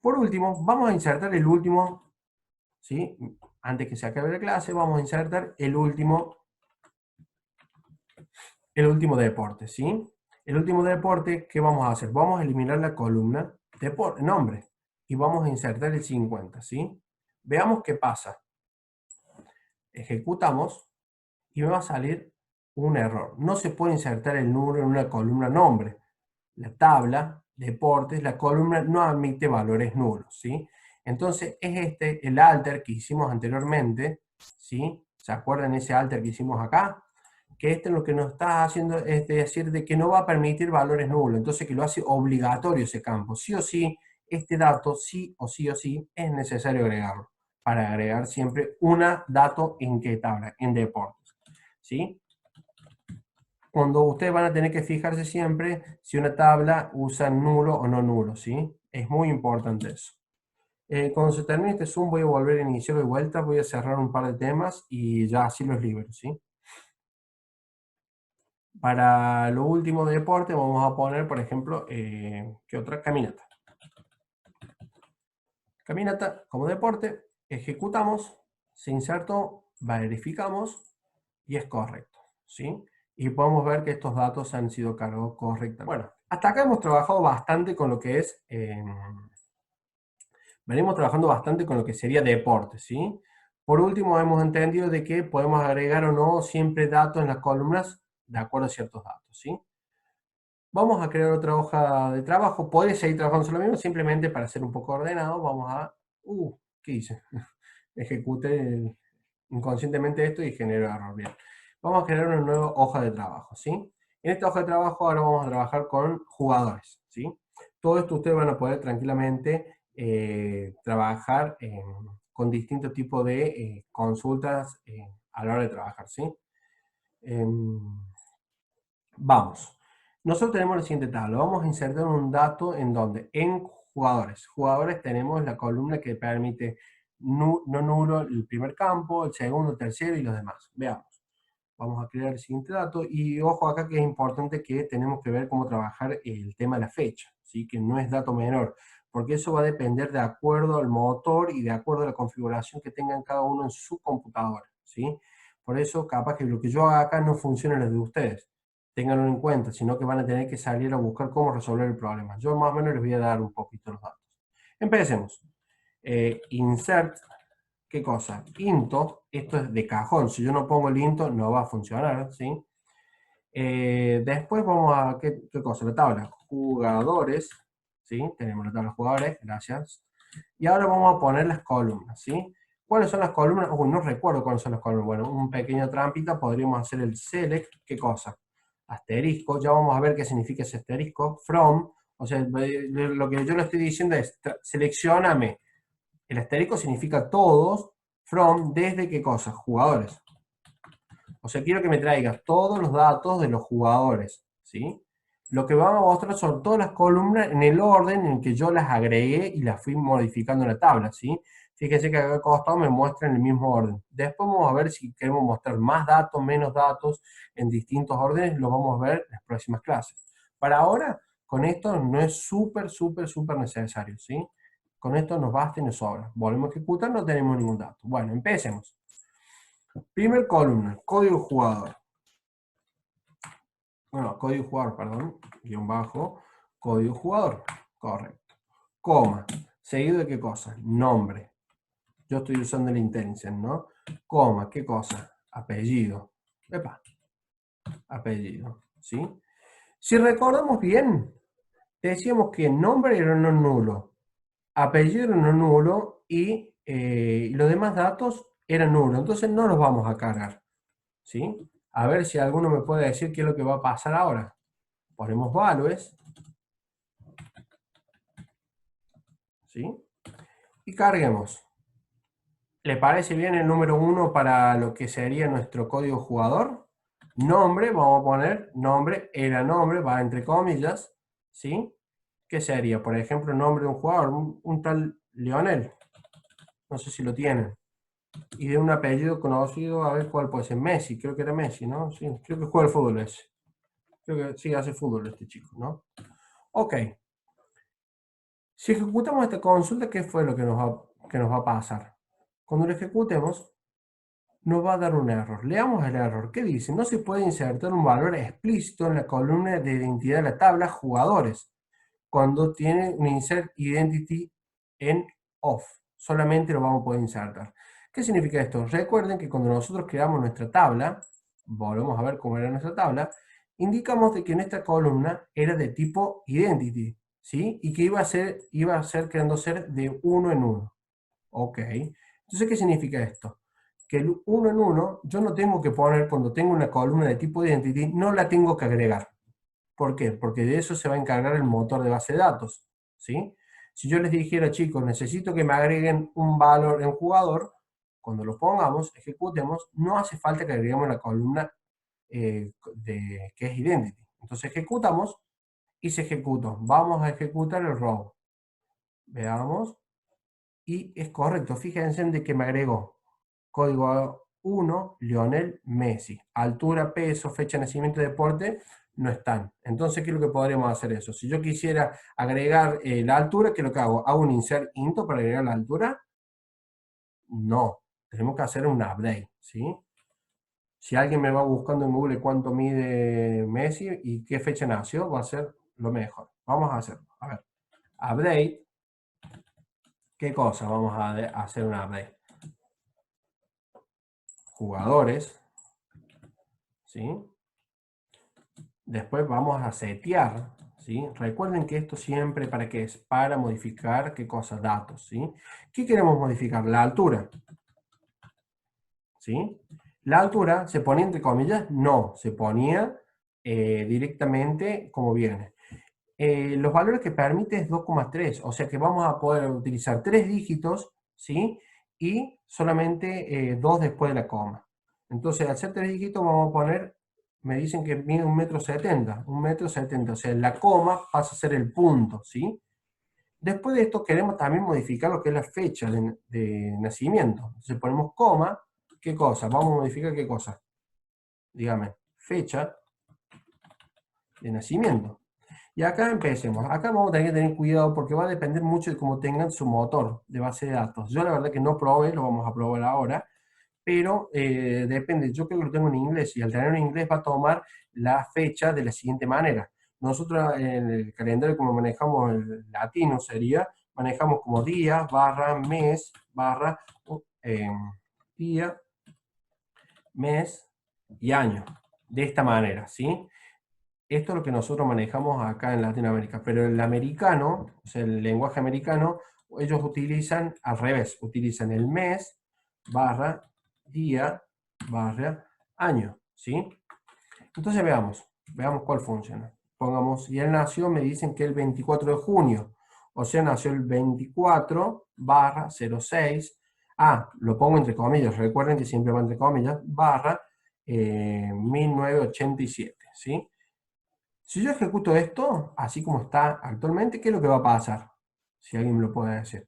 Por último, vamos a insertar el último, ¿sí? Antes que se acabe la clase, vamos a insertar el último deporte, ¿sí? El último deporte, ¿qué vamos a hacer? Vamos a eliminar la columna nombre. Y vamos a insertar el 50, ¿sí? Veamos qué pasa. Ejecutamos y me va a salir un error. No se puede insertar el número en una columna nombre. La tabla, deportes, la columna no admite valores nulos, ¿sí? Entonces es este el alter que hicimos anteriormente, ¿sí? ¿Se acuerdan ese alter que hicimos acá? Que este lo que nos está haciendo es decir de que no va a permitir valores nulos, entonces que lo hace obligatorio ese campo. Sí o sí, este dato sí o sí es necesario agregarlo, para agregar siempre un dato en qué tabla, en deportes, ¿sí? Cuando ustedes van a tener que fijarse siempre si una tabla usa nulo o no nulo, ¿sí? Es muy importante eso. Cuando se termine este Zoom voy a volver a iniciar de vuelta, voy a cerrar un par de temas y ya así los libero, ¿sí? Para lo último de deporte vamos a poner, por ejemplo, ¿qué otra? Caminata. Caminata como deporte, ejecutamos, se insertó, verificamos y es correcto, ¿sí? Y podemos ver que estos datos han sido cargados correctamente. Bueno, hasta acá hemos trabajado bastante con lo que es, venimos trabajando bastante con lo que sería deporte, ¿sí? Por último, hemos entendido de que podemos agregar o no siempre datos en las columnas de acuerdo a ciertos datos, ¿sí? Vamos a crear otra hoja de trabajo. Podés seguir trabajando sobre lo mismo, simplemente para ser un poco ordenado, vamos a... ¿qué hice? Ejecute inconscientemente esto y generó error. Bien. Vamos a crear una nueva hoja de trabajo, ¿sí? En esta hoja de trabajo ahora vamos a trabajar con jugadores, ¿sí? Todo esto ustedes van a poder tranquilamente trabajar con distintos tipos de consultas a la hora de trabajar, ¿sí? Vamos. Nosotros tenemos la siguiente tabla. Vamos a insertar un dato en donde, en jugadores. Jugadores tenemos la columna que permite no nulo el primer campo, el segundo, el tercero y los demás. Veamos. Vamos a crear el siguiente dato y ojo acá que es importante que tenemos que ver cómo trabajar el tema de la fecha, ¿sí? Que no es dato menor, porque eso va a depender de acuerdo al motor y de acuerdo a la configuración que tengan cada uno en su computadora, ¿sí? Por eso capaz que lo que yo haga acá no funcione en los de ustedes. Ténganlo en cuenta, sino que van a tener que salir a buscar cómo resolver el problema. Yo más o menos les voy a dar un poquito los datos. Empecemos. Insert, ¿qué cosa? Into, esto es de cajón. Si yo no pongo el into, no va a funcionar, ¿sí? Después vamos a, ¿qué cosa? La tabla jugadores, ¿sí? Tenemos la tabla jugadores, gracias. Y ahora vamos a poner las columnas, ¿sí? ¿Cuáles son las columnas? No recuerdo cuáles son las columnas. Bueno, un pequeño trampita, podríamos hacer el select, ¿qué cosa? Asterisco, ya vamos a ver qué significa ese asterisco. From, o sea, lo que yo le estoy diciendo es, seleccioname. El asterisco significa todos, from, desde qué cosa? Jugadores. O sea, quiero que me traigas todos los datos de los jugadores, ¿sí? Lo que vamos a mostrar son todas las columnas en el orden en que yo las agregué y las fui modificando en la tabla, ¿sí? Fíjense que acá al costado me muestra en el mismo orden. Después vamos a ver si queremos mostrar más datos, menos datos, en distintos órdenes, lo vamos a ver en las próximas clases. Para ahora, con esto no es súper necesario, ¿sí? Con esto nos basta y nos sobra. Volvemos a ejecutar, no tenemos ningún dato. Bueno, empecemos. Primer columna, código jugador. Bueno, código jugador, perdón, guión bajo, código jugador, correcto. Coma, seguido de qué cosa? Nombre. Yo estoy usando el intention, ¿no? Coma, ¿qué cosa? Apellido. Epa, apellido, ¿sí? Si recordamos bien, decíamos que nombre era no nulo, apellido era no nulo y los demás datos eran nulos, entonces no los vamos a cargar, ¿sí? A ver si alguno me puede decir qué es lo que va a pasar ahora. Ponemos values, ¿sí? Y carguemos. ¿Le parece bien el número 1 para lo que sería nuestro código jugador? Nombre, vamos a poner nombre, era nombre, va entre comillas, ¿sí? ¿Qué sería? Por ejemplo, nombre de un jugador, un tal Lionel. No sé si lo tienen. Y de un apellido conocido, a ver cuál puede ser. Messi, creo que era Messi, ¿no? Sí, creo que juega al fútbol ese. Creo que sí, hace fútbol este chico, ¿no? Ok. Si ejecutamos esta consulta, ¿qué fue lo que nos va a pasar? Cuando lo ejecutemos, nos va a dar un error. Leamos el error. ¿Qué dice? No se puede insertar un valor explícito en la columna de identidad de la tabla jugadores. cuando tiene un insert identity en off. Solamente lo vamos a poder insertar. ¿Qué significa esto? Recuerden que cuando nosotros creamos nuestra tabla, volvemos a ver cómo era nuestra tabla, indicamos de que nuestra columna era de tipo identity, ¿sí? Y que iba a ser queriendo ser de uno en uno. Ok. Entonces, ¿qué significa esto? Que el uno en uno, yo no tengo que poner, cuando tengo una columna de tipo identity, no la tengo que agregar. ¿Por qué? Porque de eso se va a encargar el motor de base de datos, ¿sí? Si yo les dijera, chicos, necesito que me agreguen un valor en jugador, cuando lo pongamos, ejecutemos, no hace falta que agreguemos la columna que es identity. Entonces ejecutamos y se ejecutó. Vamos a ejecutar el row. Veamos. Y es correcto, fíjense en de que me agregó código 1, Lionel Messi. Altura, peso, fecha de nacimiento, deporte, no están. Entonces, ¿qué es lo que podríamos hacer eso? Si yo quisiera agregar la altura, ¿qué es lo que hago? ¿Hago un insert into para agregar la altura? No, tenemos que hacer un update, ¿sí? Si alguien me va buscando en Google cuánto mide Messi y qué fecha nació, va a ser lo mejor. Vamos a hacerlo. A ver, update. ¿Qué cosa? Vamos a hacer un update. Jugadores, ¿sí? Después vamos a setear, ¿sí? Recuerden que esto siempre, ¿para qué es? Para modificar, ¿qué cosa? Datos, ¿sí? ¿Qué queremos modificar? La altura, ¿sí? La altura, ¿se ponía entre comillas? No, se ponía directamente como viene. Los valores que permite es 2,3, o sea que vamos a poder utilizar 3 dígitos, ¿sí? Y solamente 2 después de la coma. Entonces, al ser 3 dígitos vamos a poner, me dicen que mide 1,70 m, 1,70 m, o sea, la coma pasa a ser el punto, ¿sí? Después de esto queremos también modificar lo que es la fecha de nacimiento. Entonces ponemos coma, ¿qué cosa? Vamos a modificar qué cosa. Dígame, fecha de nacimiento. Y acá empecemos. Acá vamos a tener que tener cuidado porque va a depender mucho de cómo tengan su motor de base de datos. Yo la verdad que no probé, lo vamos a probar ahora, pero depende. Yo creo que lo tengo en inglés y al tenerlo en inglés va a tomar la fecha de la siguiente manera. Nosotros en el calendario como manejamos el latino sería, manejamos como día, barra, mes, barra, eh, día, mes y año. De esta manera, ¿sí? Esto es lo que nosotros manejamos acá en Latinoamérica, pero el americano, o sea, el lenguaje americano, ellos utilizan al revés, utilizan el mes, barra, día, barra, año, ¿sí? Entonces veamos cuál funciona. Pongamos, y él nació, me dicen que el 24 de junio, o sea, nació el 24, barra, 06, lo pongo entre comillas, recuerden que siempre va entre comillas, barra, 1987, ¿sí? Si yo ejecuto esto, así como está actualmente, ¿qué es lo que va a pasar? Si alguien me lo puede decir.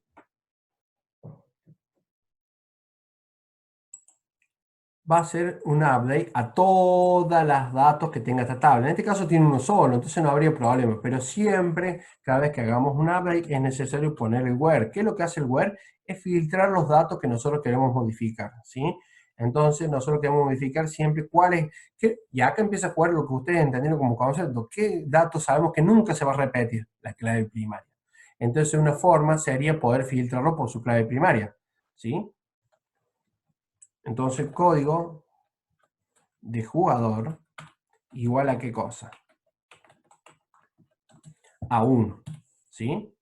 Va a ser un update a todas las datos que tenga esta tabla. En este caso tiene uno solo, entonces no habría problema. Pero siempre, cada vez que hagamos un update, es necesario poner el where. ¿Qué es lo que hace el where? Es filtrar los datos que nosotros queremos modificar, ¿sí? Entonces nosotros queremos modificar siempre cuáles, y acá empieza a jugar lo que ustedes entendieron como concepto, qué datos sabemos que nunca se va a repetir, la clave primaria. Entonces una forma sería poder filtrarlo por su clave primaria, ¿sí? Entonces código de jugador igual a qué cosa? A 1, ¿sí?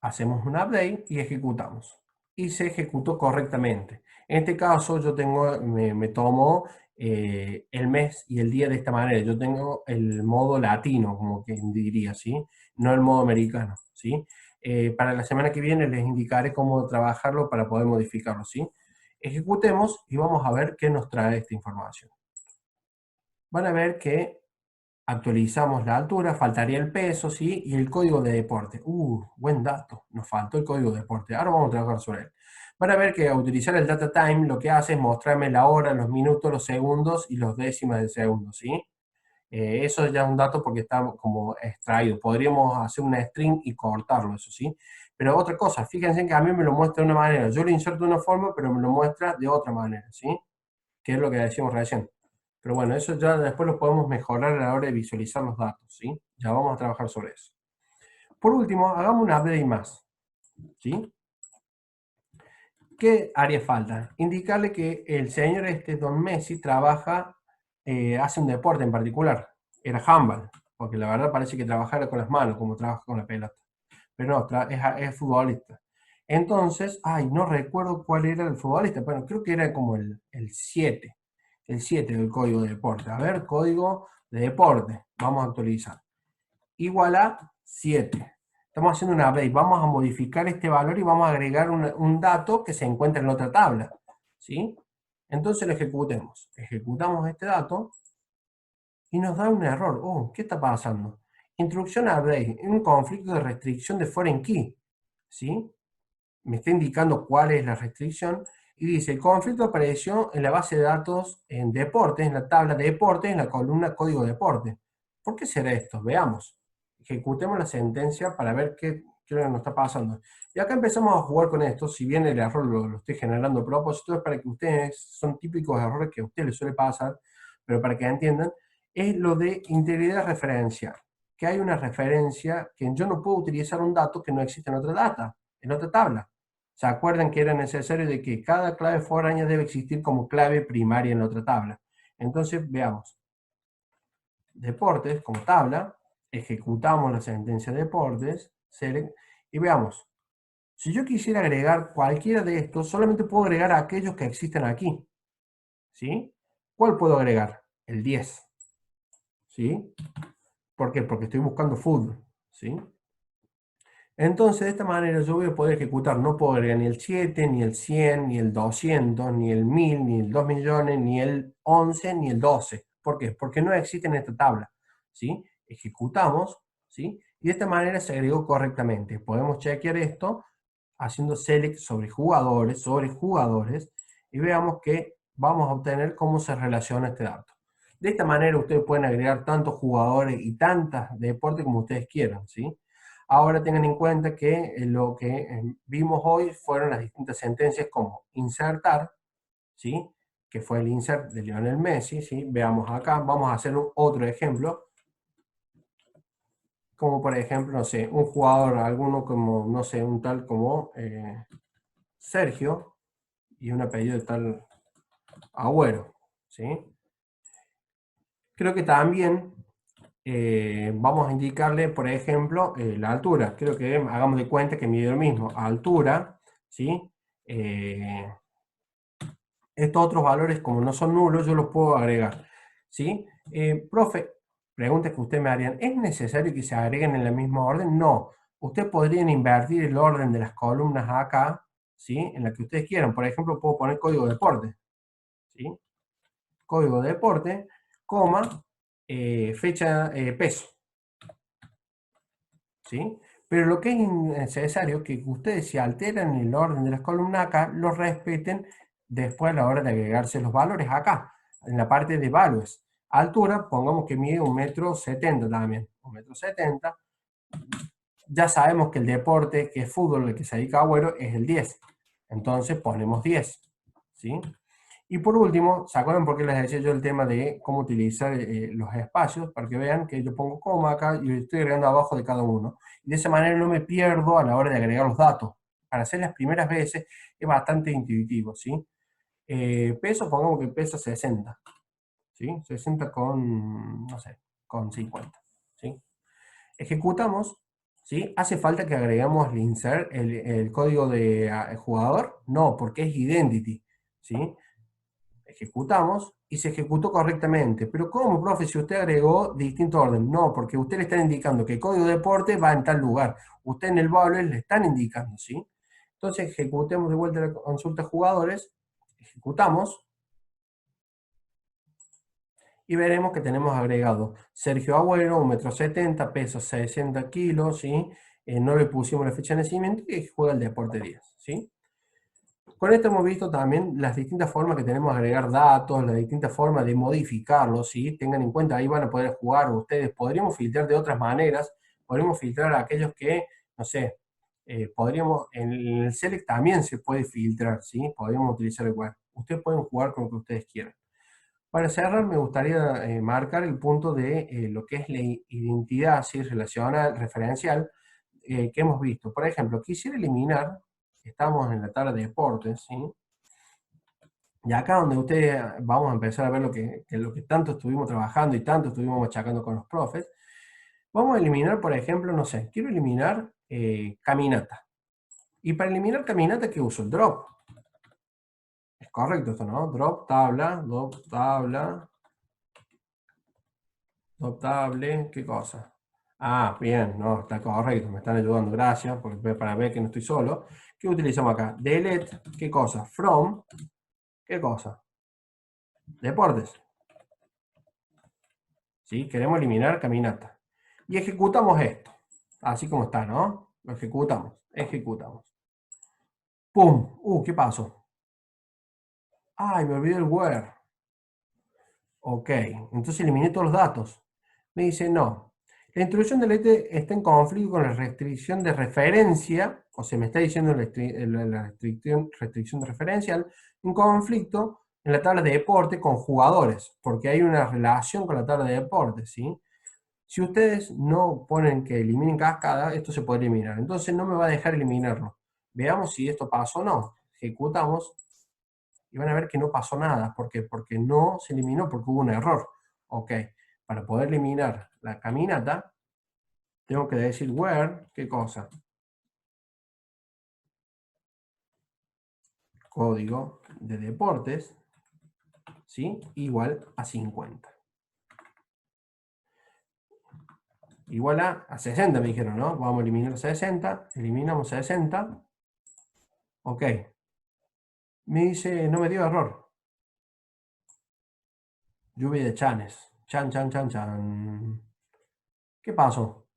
Hacemos un update y ejecutamos. Y se ejecutó correctamente. En este caso yo tengo, me tomo el mes y el día de esta manera. Yo tengo el modo latino, como que diría, ¿sí? No el modo americano, ¿sí? Para la semana que viene les indicaré cómo trabajarlo para poder modificarlo, ¿sí? Ejecutemos y vamos a ver qué nos trae esta información. Van a ver que actualizamos la altura, faltaría el peso, ¿sí? Y el código de deporte. Buen dato, nos faltó el código de deporte. Ahora vamos a trabajar sobre él. Van a ver que a utilizar el data time lo que hace es mostrarme la hora, los minutos, los segundos y los décimas de segundo, ¿sí? Eso ya es un dato porque está como extraído. Podríamos hacer una string y cortarlo, eso sí. Pero otra cosa, fíjense que a mí me lo muestra de una manera. Yo lo inserto de una forma, pero me lo muestra de otra manera, ¿sí? Que es lo que decimos recién. Pero bueno, eso ya después lo podemos mejorar a la hora de visualizar los datos, ¿sí? Ya vamos a trabajar sobre eso. Por último, hagamos una update más, ¿sí? ¿Qué haría falta? Indicarle que el señor Don Messi, trabaja, hace un deporte en particular. Era handball, porque la verdad parece que trabajara con las manos, como trabaja con la pelota. Pero no, es futbolista. Entonces, ay, no recuerdo cuál era el futbolista, bueno, creo que era como el 7, el 7 del código de deporte. A ver, código de deporte, vamos a actualizar. Igual a 7. Estamos haciendo una update, vamos a modificar este valor y vamos a agregar un dato que se encuentra en otra tabla, ¿sí? Entonces lo ejecutemos. Ejecutamos este dato y nos da un error. Oh, ¿qué está pasando? Instrucción update, un conflicto de restricción de foreign key, ¿sí? Me está indicando cuál es la restricción y dice, el conflicto apareció en la base de datos en deportes, en la tabla de deportes, en la columna código de deporte. ¿Por qué será esto? Veamos. Ejecutemos la sentencia para ver qué nos está pasando. Y acá empezamos a jugar con esto, si bien el error lo estoy generando a propósito, es para que ustedes, son típicos errores que a ustedes les suele pasar, pero para que entiendan, es lo de integridad referencial, que hay una referencia que yo no puedo utilizar un dato que no existe en otra data, en otra tabla. ¿Se acuerdan que era necesario de que cada clave foránea debe existir como clave primaria en la otra tabla? Entonces, veamos. Deportes como tabla, ejecutamos la sentencia deportes, select, y veamos. Si yo quisiera agregar cualquiera de estos, solamente puedo agregar a aquellos que existen aquí. ¿Sí? ¿Cuál puedo agregar? El 10. ¿Sí? ¿Por qué? Porque estoy buscando fútbol. ¿Sí? Entonces, de esta manera yo voy a poder ejecutar, no puedo agregar ni el 7, ni el 100, ni el 200, ni el 1000, ni el 2 millones, ni el 11, ni el 12. ¿Por qué? Porque no existe en esta tabla. ¿Sí? Ejecutamos, ¿sí? Y de esta manera se agregó correctamente. Podemos chequear esto haciendo select sobre jugadores, y veamos que vamos a obtener cómo se relaciona este dato. De esta manera ustedes pueden agregar tantos jugadores y tantas deportes como ustedes quieran, ¿sí? Ahora tengan en cuenta que lo que vimos hoy fueron las distintas sentencias como insertar, ¿sí? Que fue el insert de Lionel Messi, ¿sí? Veamos acá, vamos a hacer otro ejemplo, como por ejemplo, no sé, un jugador, alguno como, no sé, un tal como Sergio, y un apellido de tal Agüero, ¿sí? Creo que también vamos a indicarle, por ejemplo, la altura. Creo que hagamos de cuenta que mide lo mismo. Altura, ¿sí? Estos otros valores, como no son nulos, yo los puedo agregar, ¿sí? Profe, preguntas que ustedes me harían, ¿es necesario que se agreguen en el mismo orden? No. Ustedes podrían invertir el orden de las columnas acá, ¿sí? En la que ustedes quieran. Por ejemplo, puedo poner código de deporte, ¿sí? Código de deporte, coma, fecha, peso, ¿sí? Pero lo que es necesario es que ustedes, si alteran el orden de las columnas acá, los respeten después a la hora de agregarse los valores acá, en la parte de values. Altura, pongamos que mide 1,70 m también, 1,70 m. Ya sabemos que el deporte, que es fútbol, el que se dedica a Agüero, es el 10. Entonces ponemos 10, ¿sí? Y por último, ¿se acuerdan por qué les decía yo el tema de cómo utilizar los espacios? Para que vean que yo pongo coma acá y estoy agregando abajo de cada uno. Y de esa manera no me pierdo a la hora de agregar los datos. Para hacer las primeras veces es bastante intuitivo, ¿sí? Peso, pongamos que pesa 60, ¿sí? 60 con, no sé, con 50, ¿sí? Ejecutamos, ¿sí? ¿Hace falta que agregamos el insert, el código de jugador? No, porque es identity, ¿sí? Ejecutamos y se ejecutó correctamente. Pero ¿cómo, profe, si usted agregó distinto orden? No, porque usted le está indicando que el código de deporte va en tal lugar. Usted en el value le están indicando, ¿sí? Entonces ejecutemos de vuelta la consulta jugadores, ejecutamos y veremos que tenemos agregado Sergio Agüero, 1,70 m, pesa 60 kilos, ¿sí? No le pusimos la fecha de nacimiento y juega el deporte 10, ¿sí? Con esto hemos visto también las distintas formas que tenemos de agregar datos, las distintas formas de modificarlos, ¿sí? Tengan en cuenta, ahí van a poder jugar ustedes. Podríamos filtrar de otras maneras, podríamos filtrar a aquellos que, no sé, podríamos, en el select también se puede filtrar, ¿sí? Podríamos utilizar el web. Ustedes pueden jugar con lo que ustedes quieran. Para cerrar, me gustaría marcar el punto de lo que es la identidad, ¿sí? Relacional, referencial, que hemos visto. Por ejemplo, quisiera eliminar, estamos en la tabla de deportes, ¿sí? Y acá donde ustedes vamos a empezar a ver lo que tanto estuvimos trabajando y tanto estuvimos machacando con los profes. Vamos a eliminar, por ejemplo, no sé, quiero eliminar caminata. Y para eliminar caminata, ¿qué uso? El drop. Es correcto esto, ¿no? Drop tabla, drop table, ¿qué cosa? Ah, bien, no, está correcto, me están ayudando, gracias, porque para ver que no estoy solo. ¿Qué utilizamos acá? Delete, ¿qué cosa? From, ¿qué cosa? Deportes. ¿Sí? Queremos eliminar caminata. Y ejecutamos esto, así como está, ¿no? Lo ejecutamos, ejecutamos. ¡Pum! ¿Qué pasó? ¡Ay, me olvidé el where! Ok, entonces eliminé todos los datos. Me dice, no. La introducción del ETE está en conflicto con la restricción de referencia, o sea, me está diciendo la restricción de referencial, en conflicto en la tabla de deporte con jugadores, porque hay una relación con la tabla de deporte, ¿sí? Si ustedes no ponen que eliminen cascada, esto se puede eliminar. Entonces no me va a dejar eliminarlo. Veamos si esto pasó o no. Ejecutamos y van a ver que no pasó nada. ¿Por qué? Porque no se eliminó, porque hubo un error. Ok, para poder eliminar la caminata, tengo que decir where, ¿qué cosa? Código de deportes, ¿sí? Igual a 50. Igual a 60 me dijeron, ¿no? Vamos a eliminar 60, eliminamos 60. Ok, me dice, no me dio error. Lluvia de chanes. Chan, chan, chan, chan. ¿Qué pasó?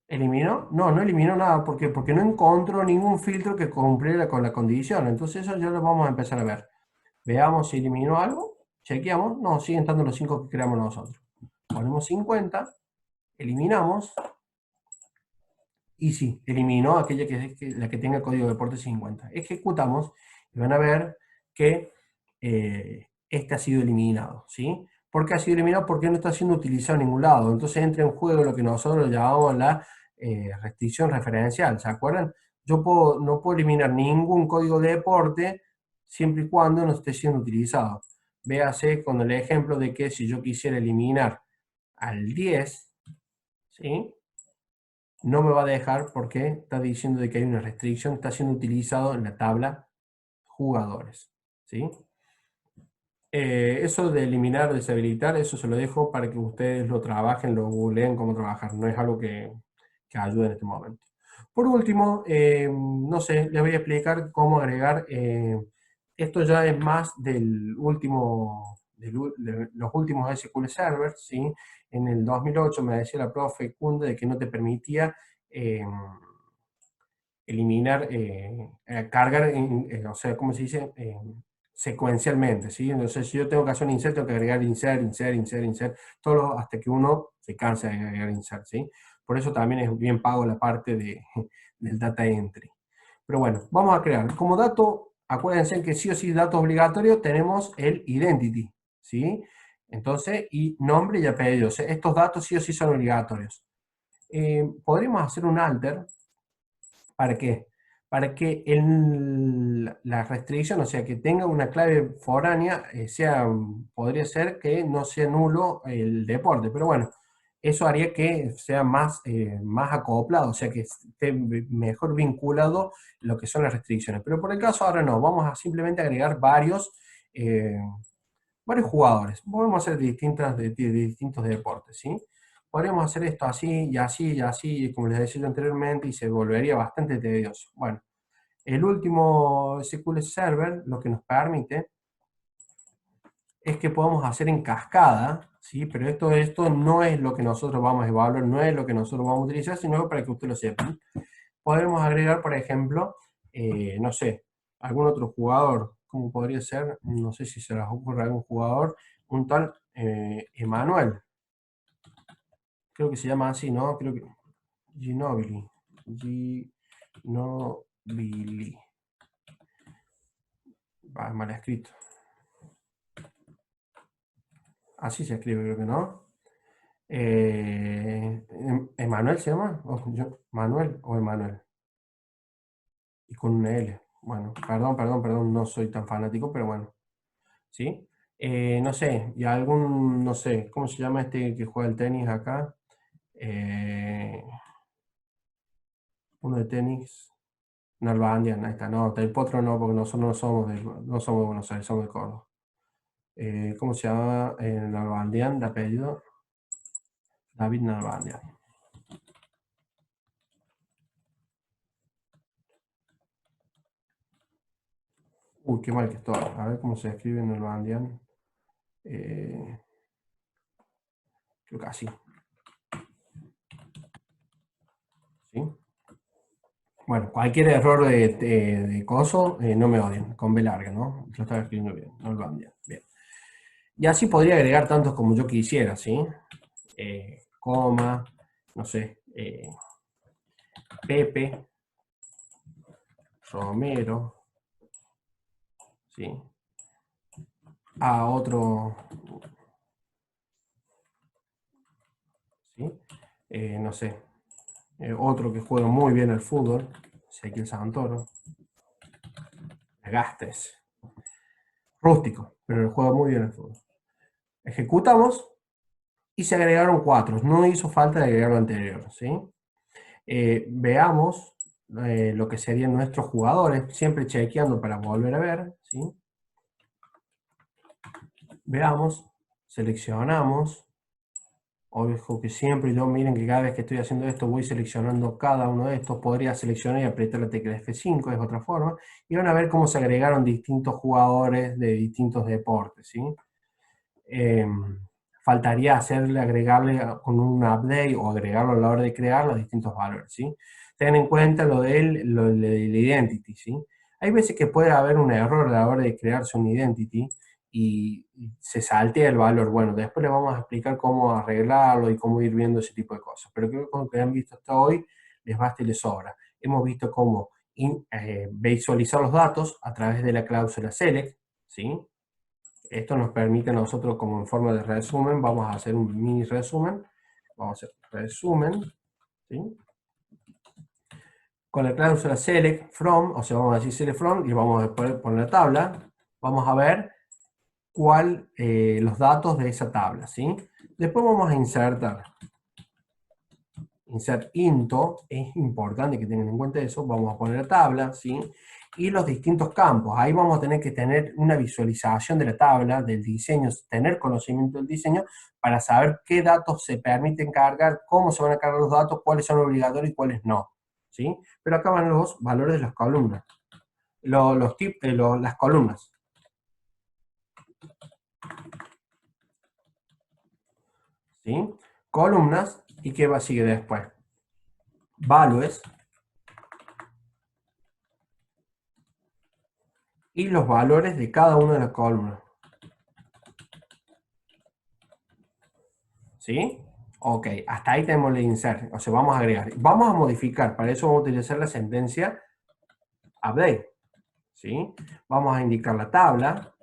¿Eliminó? No, no eliminó nada. ¿Por qué? Porque no encontró ningún filtro que cumpliera con la condición. Entonces eso ya lo vamos a empezar a ver. Veamos si eliminó algo. Chequeamos. No, siguen estando los 5 que creamos nosotros. Ponemos 50. Eliminamos. Y sí, eliminó aquella la que tenga el código de deporte 50. Ejecutamos y van a ver que este ha sido eliminado, ¿sí? ¿Por qué ha sido eliminado? Porque no está siendo utilizado en ningún lado. Entonces entra en juego lo que nosotros llamamos la restricción referencial, ¿se acuerdan? No puedo eliminar ningún código de deporte siempre y cuando no esté siendo utilizado. Véase con el ejemplo de que si yo quisiera eliminar al 10, ¿sí? No me va a dejar porque está diciendo de que hay una restricción, está siendo utilizado en la tabla jugadores, ¿sí? Eso de eliminar o deshabilitar, eso se lo dejo para que ustedes lo trabajen, lo googleen cómo trabajar, no es algo que ayude en este momento. Por último, no sé, les voy a explicar cómo agregar, esto ya es más del último, de los últimos SQL Server, ¿sí? En el 2008 me decía la profe Kunde de que no te permitía eliminar, cargar, o sea, ¿cómo se dice? Secuencialmente, ¿sí? Entonces, si yo tengo que hacer un insert, tengo que agregar insert, insert, insert, insert, todo hasta que uno se cansa de agregar insert, ¿sí? Por eso también es bien pago la parte del data entry. Pero bueno, vamos a crear. Como dato, acuérdense que sí o sí dato obligatorio tenemos el identity, ¿sí? Entonces, y nombre y apellido. O sea, estos datos sí o sí son obligatorios. Podríamos hacer un alter. ¿Para qué? Para que la restricción, o sea, que tenga una clave foránea, podría ser que no sea nulo el deporte, pero bueno, eso haría que sea más acoplado, o sea, que esté mejor vinculado lo que son las restricciones. Pero por el caso ahora no, vamos a simplemente agregar eh, varios jugadores. Podemos hacer de distintos deportes, ¿sí? Podríamos hacer esto así y así y así, como les decía anteriormente, y se volvería bastante tedioso. Bueno, el último SQL Server lo que nos permite es que podamos hacer en cascada, ¿sí? Pero esto no es lo que nosotros vamos a evaluar, no es lo que nosotros vamos a utilizar, sino para que ustedes lo sepan. Podremos agregar, por ejemplo, no sé, algún otro jugador, como podría ser, no sé si se les ocurre algún jugador, un tal Emanuel, creo que se llama así, ¿no? Creo que Ginobili, Ginobili, mal escrito, así se escribe, creo que no. ¿Emanuel se llama? ¿Manuel o Emanuel? Y con una L. Bueno, perdón, no soy tan fanático, pero bueno, ¿sí? No sé, y algún, no sé, ¿cómo se llama este que juega el tenis acá? Uno de tenis. Nalbandian, ahí está. No, del Potro no, porque nosotros no somos de Buenos Aires, somos de Córdoba. ¿Cómo se llama Nalbandian de apellido? David Nalbandian. Uy, qué mal que estoy. A ver cómo se escribe Nalbandian. Eh, Creo que así. ¿Sí? Bueno, cualquier error de coso, no me odien, con B larga, ¿no? Lo estaba escribiendo bien, Nalbandian. Bien. Y así podría agregar tantos como yo quisiera, ¿sí? Coma, no sé, Pepe, Romero, ¿sí? A otro, ¿sí? No sé, otro que juega muy bien al fútbol, Ezequiel Santoro, Gastes, rústico, pero juega muy bien al fútbol. Ejecutamos y se agregaron cuatro, no hizo falta de agregar lo anterior, ¿sí? Veamos lo que serían nuestros jugadores, siempre chequeando para volver a ver, ¿sí? Veamos, seleccionamos. Ojo que siempre yo, miren que cada vez que estoy haciendo esto voy seleccionando cada uno de estos. Podría seleccionar y apretar la tecla F5, es otra forma. Y van a ver cómo se agregaron distintos jugadores de distintos deportes, ¿sí? Eh, Faltaría hacerle, agregarle con un update o agregarlo a la hora de crear los distintos valores, ¿sí? Tengan en cuenta lo de la identity, ¿sí? Hay veces que puede haber un error a la hora de crearse un identity y se saltea el valor. Bueno, después les vamos a explicar cómo arreglarlo y cómo ir viendo ese tipo de cosas. Pero creo que con lo que han visto hasta hoy les basta y les sobra. Hemos visto cómo visualizar los datos a través de la cláusula select, ¿sí? Esto nos permite a nosotros, como en forma de resumen, vamos a hacer un mini resumen. Vamos a hacer resumen, ¿sí? Con la cláusula select from, o sea, vamos a decir select from y vamos a poner la tabla. Vamos a ver los datos de esa tabla, ¿sí? Después vamos a insertar. Insert into, es importante que tengan en cuenta eso. Vamos a poner la tabla, ¿sí? Y los distintos campos. Ahí vamos a tener que tener una visualización de la tabla, del diseño, tener conocimiento del diseño para saber qué datos se permiten cargar, cómo se van a cargar los datos, cuáles son obligatorios y cuáles no, ¿sí? Pero acá van los valores de las columnas. Las columnas, ¿sí? Columnas, ¿y qué va a seguir después? Values y los valores de cada una de las columnas. ¿Sí? Ok, hasta ahí tenemos el insert, o sea, vamos a agregar. Vamos a modificar, para eso vamos a utilizar la sentencia update, ¿sí? Vamos a indicar la tabla,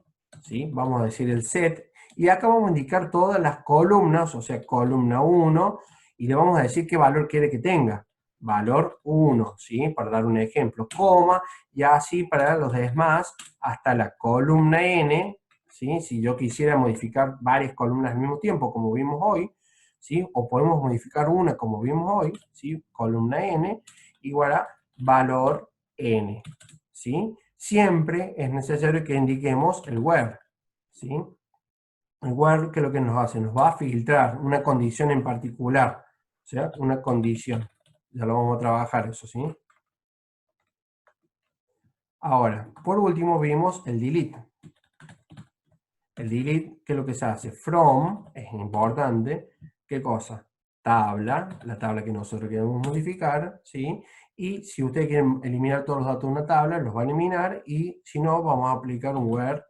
¿sí? Vamos a decir el set, y acá vamos a indicar todas las columnas, o sea, columna 1, y le vamos a decir qué valor quiere que tenga. Valor 1, ¿sí? Para dar un ejemplo, coma, y así para los demás, hasta la columna n, ¿sí? Si yo quisiera modificar varias columnas al mismo tiempo, como vimos hoy, ¿sí? O podemos modificar una como vimos hoy, ¿sí? Columna n igual a valor n, ¿sí? Siempre es necesario que indiquemos el where, ¿sí? El where, que es lo que nos hace, nos va a filtrar una condición en particular, o sea, una condición. Ya lo vamos a trabajar eso, ¿sí? Ahora, por último vimos el delete. El delete, ¿qué es lo que se hace? From, es importante, ¿qué cosa? Tabla, la tabla que nosotros queremos modificar, ¿sí? Y si ustedes quieren eliminar todos los datos de una tabla, los va a eliminar, y si no, vamos a aplicar un where,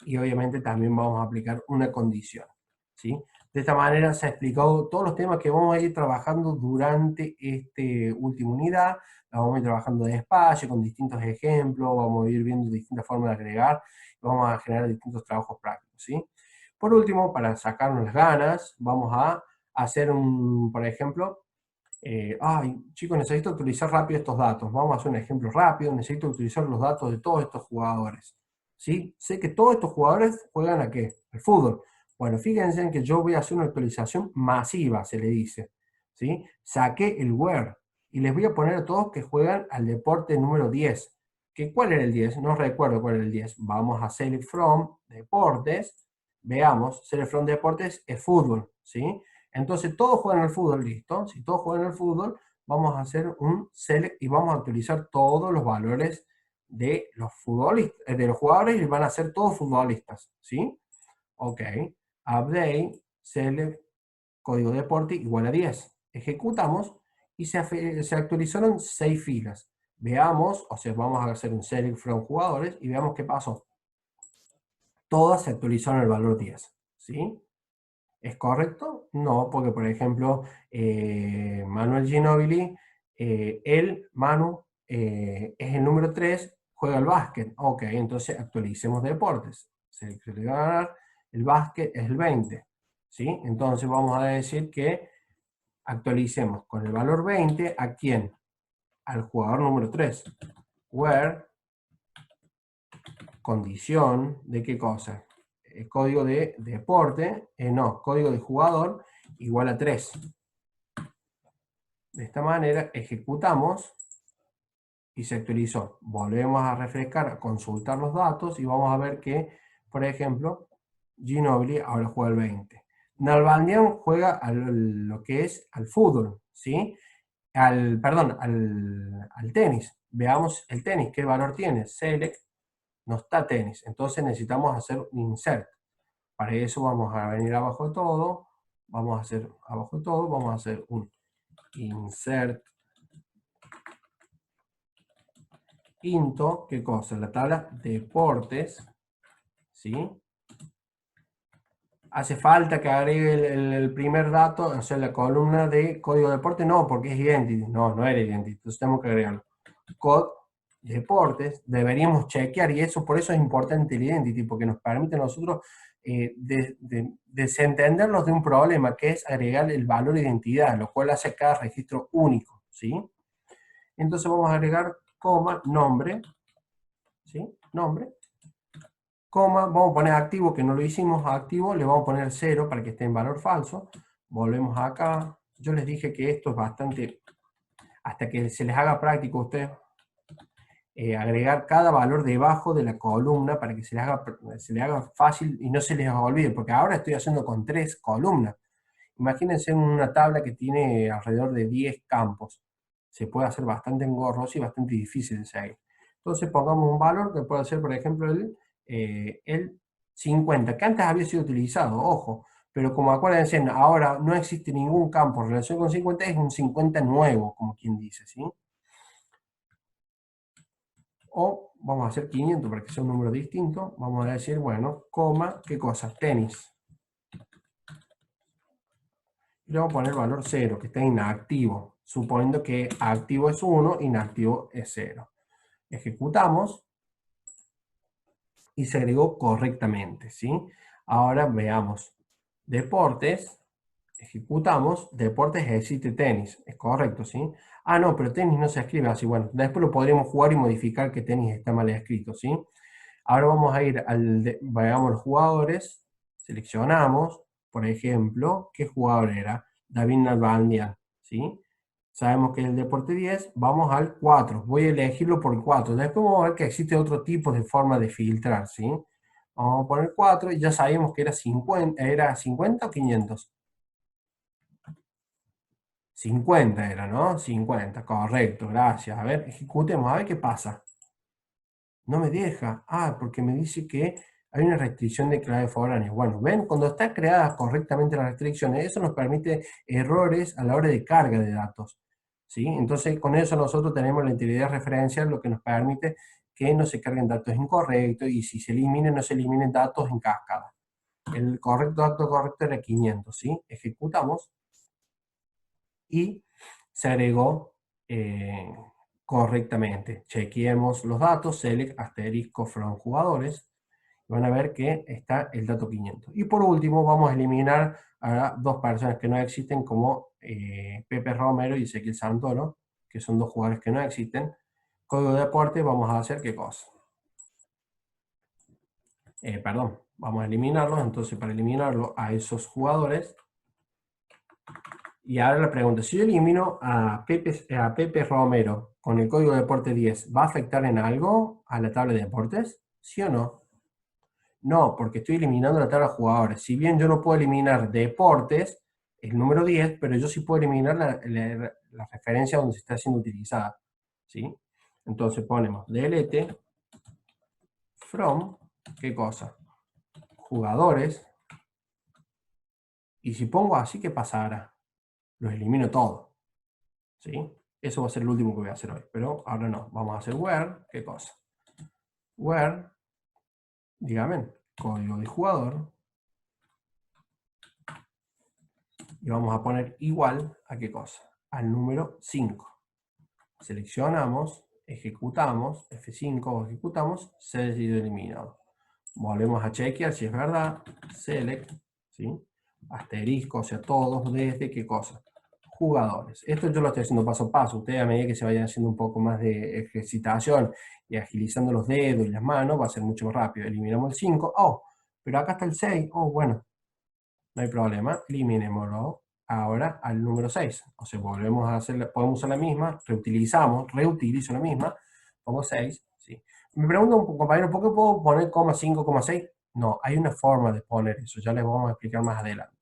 y obviamente también vamos a aplicar una condición, ¿sí? De esta manera se ha explicado todos los temas que vamos a ir trabajando durante esta última unidad. La vamos a ir trabajando despacio, con distintos ejemplos, vamos a ir viendo distintas formas de agregar, vamos a generar distintos trabajos prácticos, ¿sí? Por último, para sacarnos las ganas, vamos a hacer por ejemplo, ay, chicos, necesito actualizar rápido estos datos. Vamos a hacer un ejemplo rápido. Necesito utilizar los datos de todos estos jugadores. ¿Sí? Sé que todos estos jugadores juegan ¿a qué? Al fútbol. Bueno, fíjense en que yo voy a hacer una actualización masiva, se le dice. ¿Sí? Saqué el where y les voy a poner a todos que juegan al deporte número 10. ¿Cuál era el 10? No recuerdo cuál era el 10. Vamos a select from deportes. Veamos, select from deportes es fútbol. ¿Sí? Entonces todos juegan al fútbol, listo. Si todos juegan al fútbol, vamos a hacer un select y vamos a utilizar todos los valores de los futbolistas, de los jugadores y van a ser todos futbolistas, ¿sí? Ok. Update, select, código deporte igual a 10. Ejecutamos y se actualizaron 6 filas. Veamos, o sea, vamos a hacer un select from jugadores y veamos qué pasó. Todas se actualizaron el valor 10, ¿sí? ¿Es correcto? No, porque por ejemplo, Manuel Ginóbili, Manu, es el número 3, juega al básquet. Ok, entonces actualicemos deportes. Seleccionar, el básquet es el 20. ¿Sí? Entonces vamos a decir que actualicemos con el valor 20, ¿a quién? Al jugador número 3. Where, condición, ¿de qué cosa? Código de deporte, no, código de jugador igual a 3. De esta manera ejecutamos y se actualizó. Volvemos a refrescar, a consultar los datos y vamos a ver que, por ejemplo, Ginobili ahora juega el 20. Nalbandian juega lo que es al fútbol, ¿sí? Perdón, al tenis. Veamos el tenis, ¿qué valor tiene? Select, no está tenis, entonces necesitamos hacer un insert. Para eso vamos a venir abajo de todo, vamos a hacer abajo de todo, vamos a hacer un insert into, ¿qué cosa? La tabla deportes, ¿sí? ¿Hace falta que agregue el primer dato, o sea, la columna de código deporte? No, porque es identity. No, no era identity, entonces tenemos que agregarlo. Code deportes, deberíamos chequear, y eso por eso es importante el identity, porque nos permite a nosotros desentendernos de un problema, que es agregar el valor de identidad, lo cual hace cada registro único, ¿sí? Entonces vamos a agregar coma, nombre, ¿sí? Nombre, coma, vamos a poner activo, que no lo hicimos, activo, le vamos a poner 0 para que esté en valor falso, volvemos acá, yo les dije que esto es bastante, hasta que se les haga práctico a ustedes, agregar cada valor debajo de la columna para que se le haga fácil y no se les olvide, porque ahora estoy haciendo con 3 columnas. Imagínense una tabla que tiene alrededor de 10 campos, se puede hacer bastante engorroso y bastante difícil de seguir. Entonces pongamos un valor que puede ser, por ejemplo, el 50, que antes había sido utilizado, ojo, pero como acuérdense, ahora no existe ningún campo en relación con 50, es un 50 nuevo, como quien dice, ¿sí? O vamos a hacer 500 para que sea un número distinto, vamos a decir, bueno, coma, ¿qué cosa? Tenis. Y le vamos a poner valor 0, que está inactivo, suponiendo que activo es 1, inactivo es 0. Ejecutamos y se agregó correctamente, ¿sí? Ahora veamos. Deportes, ejecutamos, deportes existe tenis, es correcto, ¿sí? Ah, no, pero tenis no se escribe así, bueno, después lo podríamos jugar y modificar que tenis está mal escrito, ¿sí? Ahora vamos a ir veamos los jugadores, seleccionamos, por ejemplo, ¿qué jugador era? David Nalbandian, ¿sí? Sabemos que es el deporte 10, vamos al 4, voy a elegirlo por el 4, después vamos a ver que existe otro tipo de forma de filtrar, ¿sí? Vamos a poner 4 y ya sabemos que era 50 o 500. 50 era, ¿no? 50, correcto, gracias. A ver, ejecutemos, a ver qué pasa. No me deja. Ah, porque me dice que hay una restricción de clave foránea. Bueno, ven, cuando están creadas correctamente las restricciones, eso nos permite errores a la hora de carga de datos. ¿Sí? Entonces, con eso nosotros tenemos la integridad referencial, lo que nos permite que no se carguen datos incorrectos y si se eliminen, no se eliminen datos en cascada. El dato correcto era 500, ¿sí? Ejecutamos y se agregó correctamente. Chequeemos los datos, select asterisco from jugadores. van a ver que está el dato 500. Y por último vamos a eliminar a dos personas que no existen como Pepe Romero y Ezequiel Santoro, que son dos jugadores que no existen. Código de aporte vamos a hacer ¿qué cosa? Perdón, vamos a eliminarlos. Entonces para eliminarlo a esos jugadores. Y ahora la pregunta, si yo elimino a Pepe Romero con el código de deporte 10, ¿va a afectar en algo a la tabla de deportes? ¿Sí o no? No, porque estoy eliminando la tabla de jugadores. Si bien yo no puedo eliminar deportes, el número 10, pero yo sí puedo eliminar la referencia donde se está siendo utilizada. ¿Sí? Entonces ponemos delete from, ¿qué cosa? Jugadores. Y si pongo así, ¿qué pasará? Los elimino todos. ¿Sí? Eso va a ser el último que voy a hacer hoy. Pero ahora no. Vamos a hacer where, ¿qué cosa? Where, dígame, código de jugador. Y vamos a poner igual a qué cosa? Al número 5. Seleccionamos, ejecutamos, F5 ejecutamos, se ha sido eliminado. Volvemos a chequear si es verdad, select, ¿sí? Asterisco, o sea, todos desde qué cosa? Jugadores. Esto yo lo estoy haciendo paso a paso. Ustedes a medida que se vayan haciendo un poco más de ejercitación y agilizando los dedos y las manos, va a ser mucho más rápido. Eliminamos el 5. Oh, pero acá está el 6. Oh, bueno, no hay problema. Eliminémoslo ahora al número 6. O sea, volvemos a hacer, podemos usar la misma, reutilizo la misma, pongo 6, ¿sí? Me pregunta un compañero, ¿por qué puedo poner coma 5, coma 6? No, hay una forma de poner eso, ya les vamos a explicar más adelante.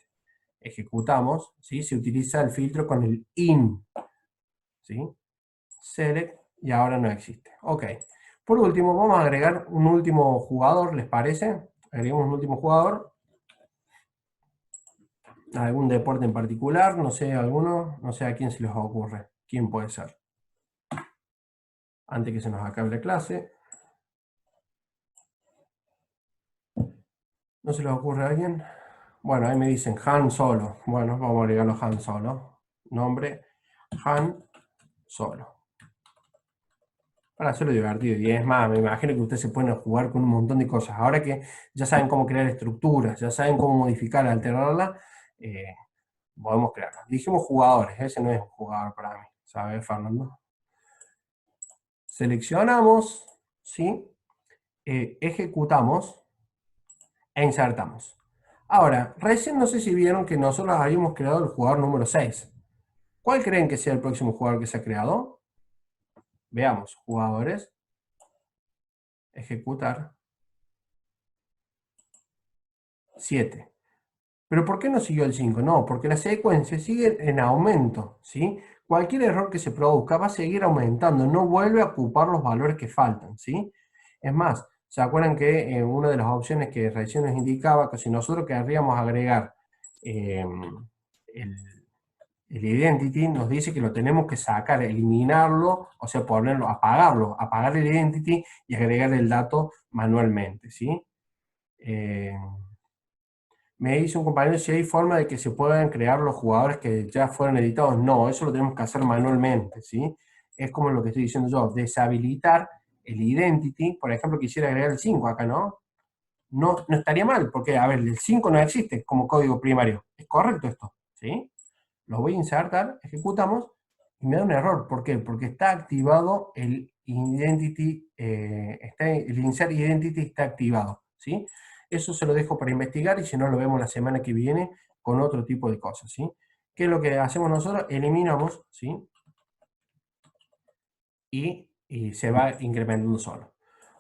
Ejecutamos, ¿sí? Se utiliza el filtro con el IN, ¿sí? Select, y ahora no existe. Ok. Por último, vamos a agregar un último jugador, ¿les parece? Agregamos un último jugador. ¿Algún deporte en particular? No sé, alguno, no sé a quién se les ocurre. ¿Quién puede ser? Antes que se nos acabe la clase. ¿No se les ocurre a alguien? Bueno, ahí me dicen Han Solo. Bueno, vamos a agregarlo Han Solo. Nombre, Han Solo. Para hacerlo divertido. Y es más, me imagino que ustedes se pueden jugar con un montón de cosas. Ahora que ya saben cómo crear estructuras, ya saben cómo modificarla, alterarla, podemos crearla. Dijimos jugadores, ese no es un jugador para mí. ¿Sabes, Fernando? Seleccionamos, ¿sí? Ejecutamos e insertamos. Ahora, recién no sé si vieron que nosotros habíamos creado el jugador número 6. ¿Cuál creen que sea el próximo jugador que se ha creado? Veamos, jugadores, ejecutar, 7. ¿Pero por qué no siguió el 5? No, porque la secuencia sigue en aumento, ¿sí? Cualquier error que se produzca va a seguir aumentando, no vuelve a ocupar los valores que faltan, ¿sí? Es más, ¿se acuerdan que una de las opciones que recién nos indicaba que si nosotros querríamos agregar el, el identity, nos dice que lo tenemos que sacar, eliminarlo, o sea, ponerlo, apagar el identity y agregar el dato manualmente, ¿sí? Me dice un compañero si hay forma de que se puedan crear los jugadores que ya fueron editados. No, eso lo tenemos que hacer manualmente, ¿sí? Es como lo que estoy diciendo yo, deshabilitar el identity. Por ejemplo, quisiera agregar el 5 acá, ¿no? No estaría mal, porque, a ver, el 5 no existe como código primario. ¿Es correcto esto? ¿Sí? Lo voy a insertar, ejecutamos, y me da un error. ¿Por qué? Porque está activado el identity, el insert identity está activado, ¿sí? Eso se lo dejo para investigar y si no lo vemos la semana que viene con otro tipo de cosas, ¿sí? ¿Qué es lo que hacemos nosotros? Eliminamos, ¿sí? Y se va incrementando solo.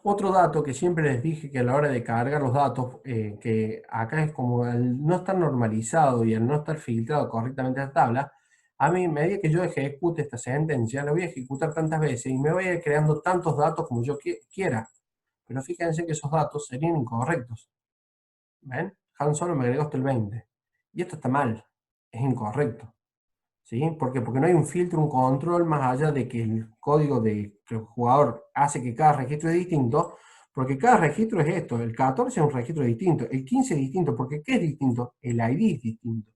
Otro dato que siempre les dije que a la hora de cargar los datos, que acá es como al no estar normalizado y al no estar filtrado correctamente la tabla, a mí, a medida que yo ejecute esta sentencia, la voy a ejecutar tantas veces y me voy a ir creando tantos datos como yo quiera. Pero fíjense que esos datos serían incorrectos. ¿Ven? Han Solo me agregó hasta el 20. Y esto está mal, es incorrecto. ¿Sí? ¿Por qué? Porque no hay un filtro, un control más allá de que el código que el jugador hace que cada registro es distinto, porque cada registro es esto, el 14 es un registro distinto, el 15 es distinto, porque ¿qué es distinto? El ID es distinto.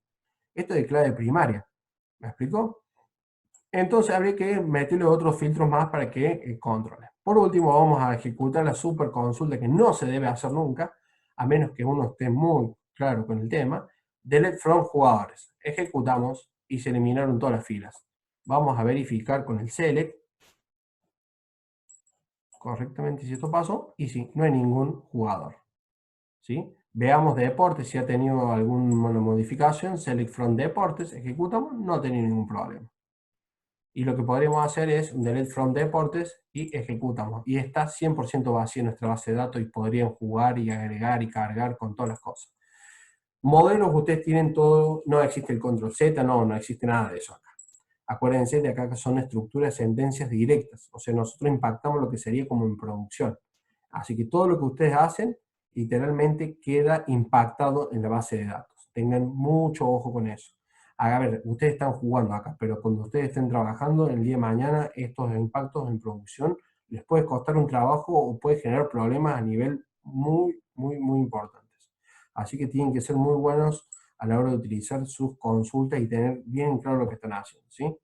Esto es de clave primaria. ¿Me explicó? Entonces habría que meterle otros filtros más para que controle. Por último, vamos a ejecutar la super consulta que no se debe hacer nunca. a menos que uno esté muy claro con el tema. Delete from jugadores. Ejecutamos y se eliminaron todas las filas. Vamos a verificar con el select correctamente si esto pasó, y sí, no hay ningún jugador. ¿Sí? Veamos de deportes si ha tenido alguna modificación, select from deportes, ejecutamos, no ha tenido ningún problema. Y lo que podríamos hacer es un delete from deportes y ejecutamos. Y está 100% vacía nuestra base de datos y podrían jugar y agregar y cargar con todas las cosas. Modelos, ustedes tienen todo, no existe el control Z, no existe nada de eso acá. Acuérdense de acá que son estructuras, sentencias directas, o sea, nosotros impactamos lo que sería como en producción. Así que todo lo que ustedes hacen, literalmente queda impactado en la base de datos. Tengan mucho ojo con eso. A ver, ustedes están jugando acá, pero cuando ustedes estén trabajando, el día de mañana, estos impactos en producción les puede costar un trabajo o puede generar problemas a nivel muy importantes. Así que tienen que ser muy buenos a la hora de utilizar sus consultas y tener bien claro lo que están haciendo, ¿sí?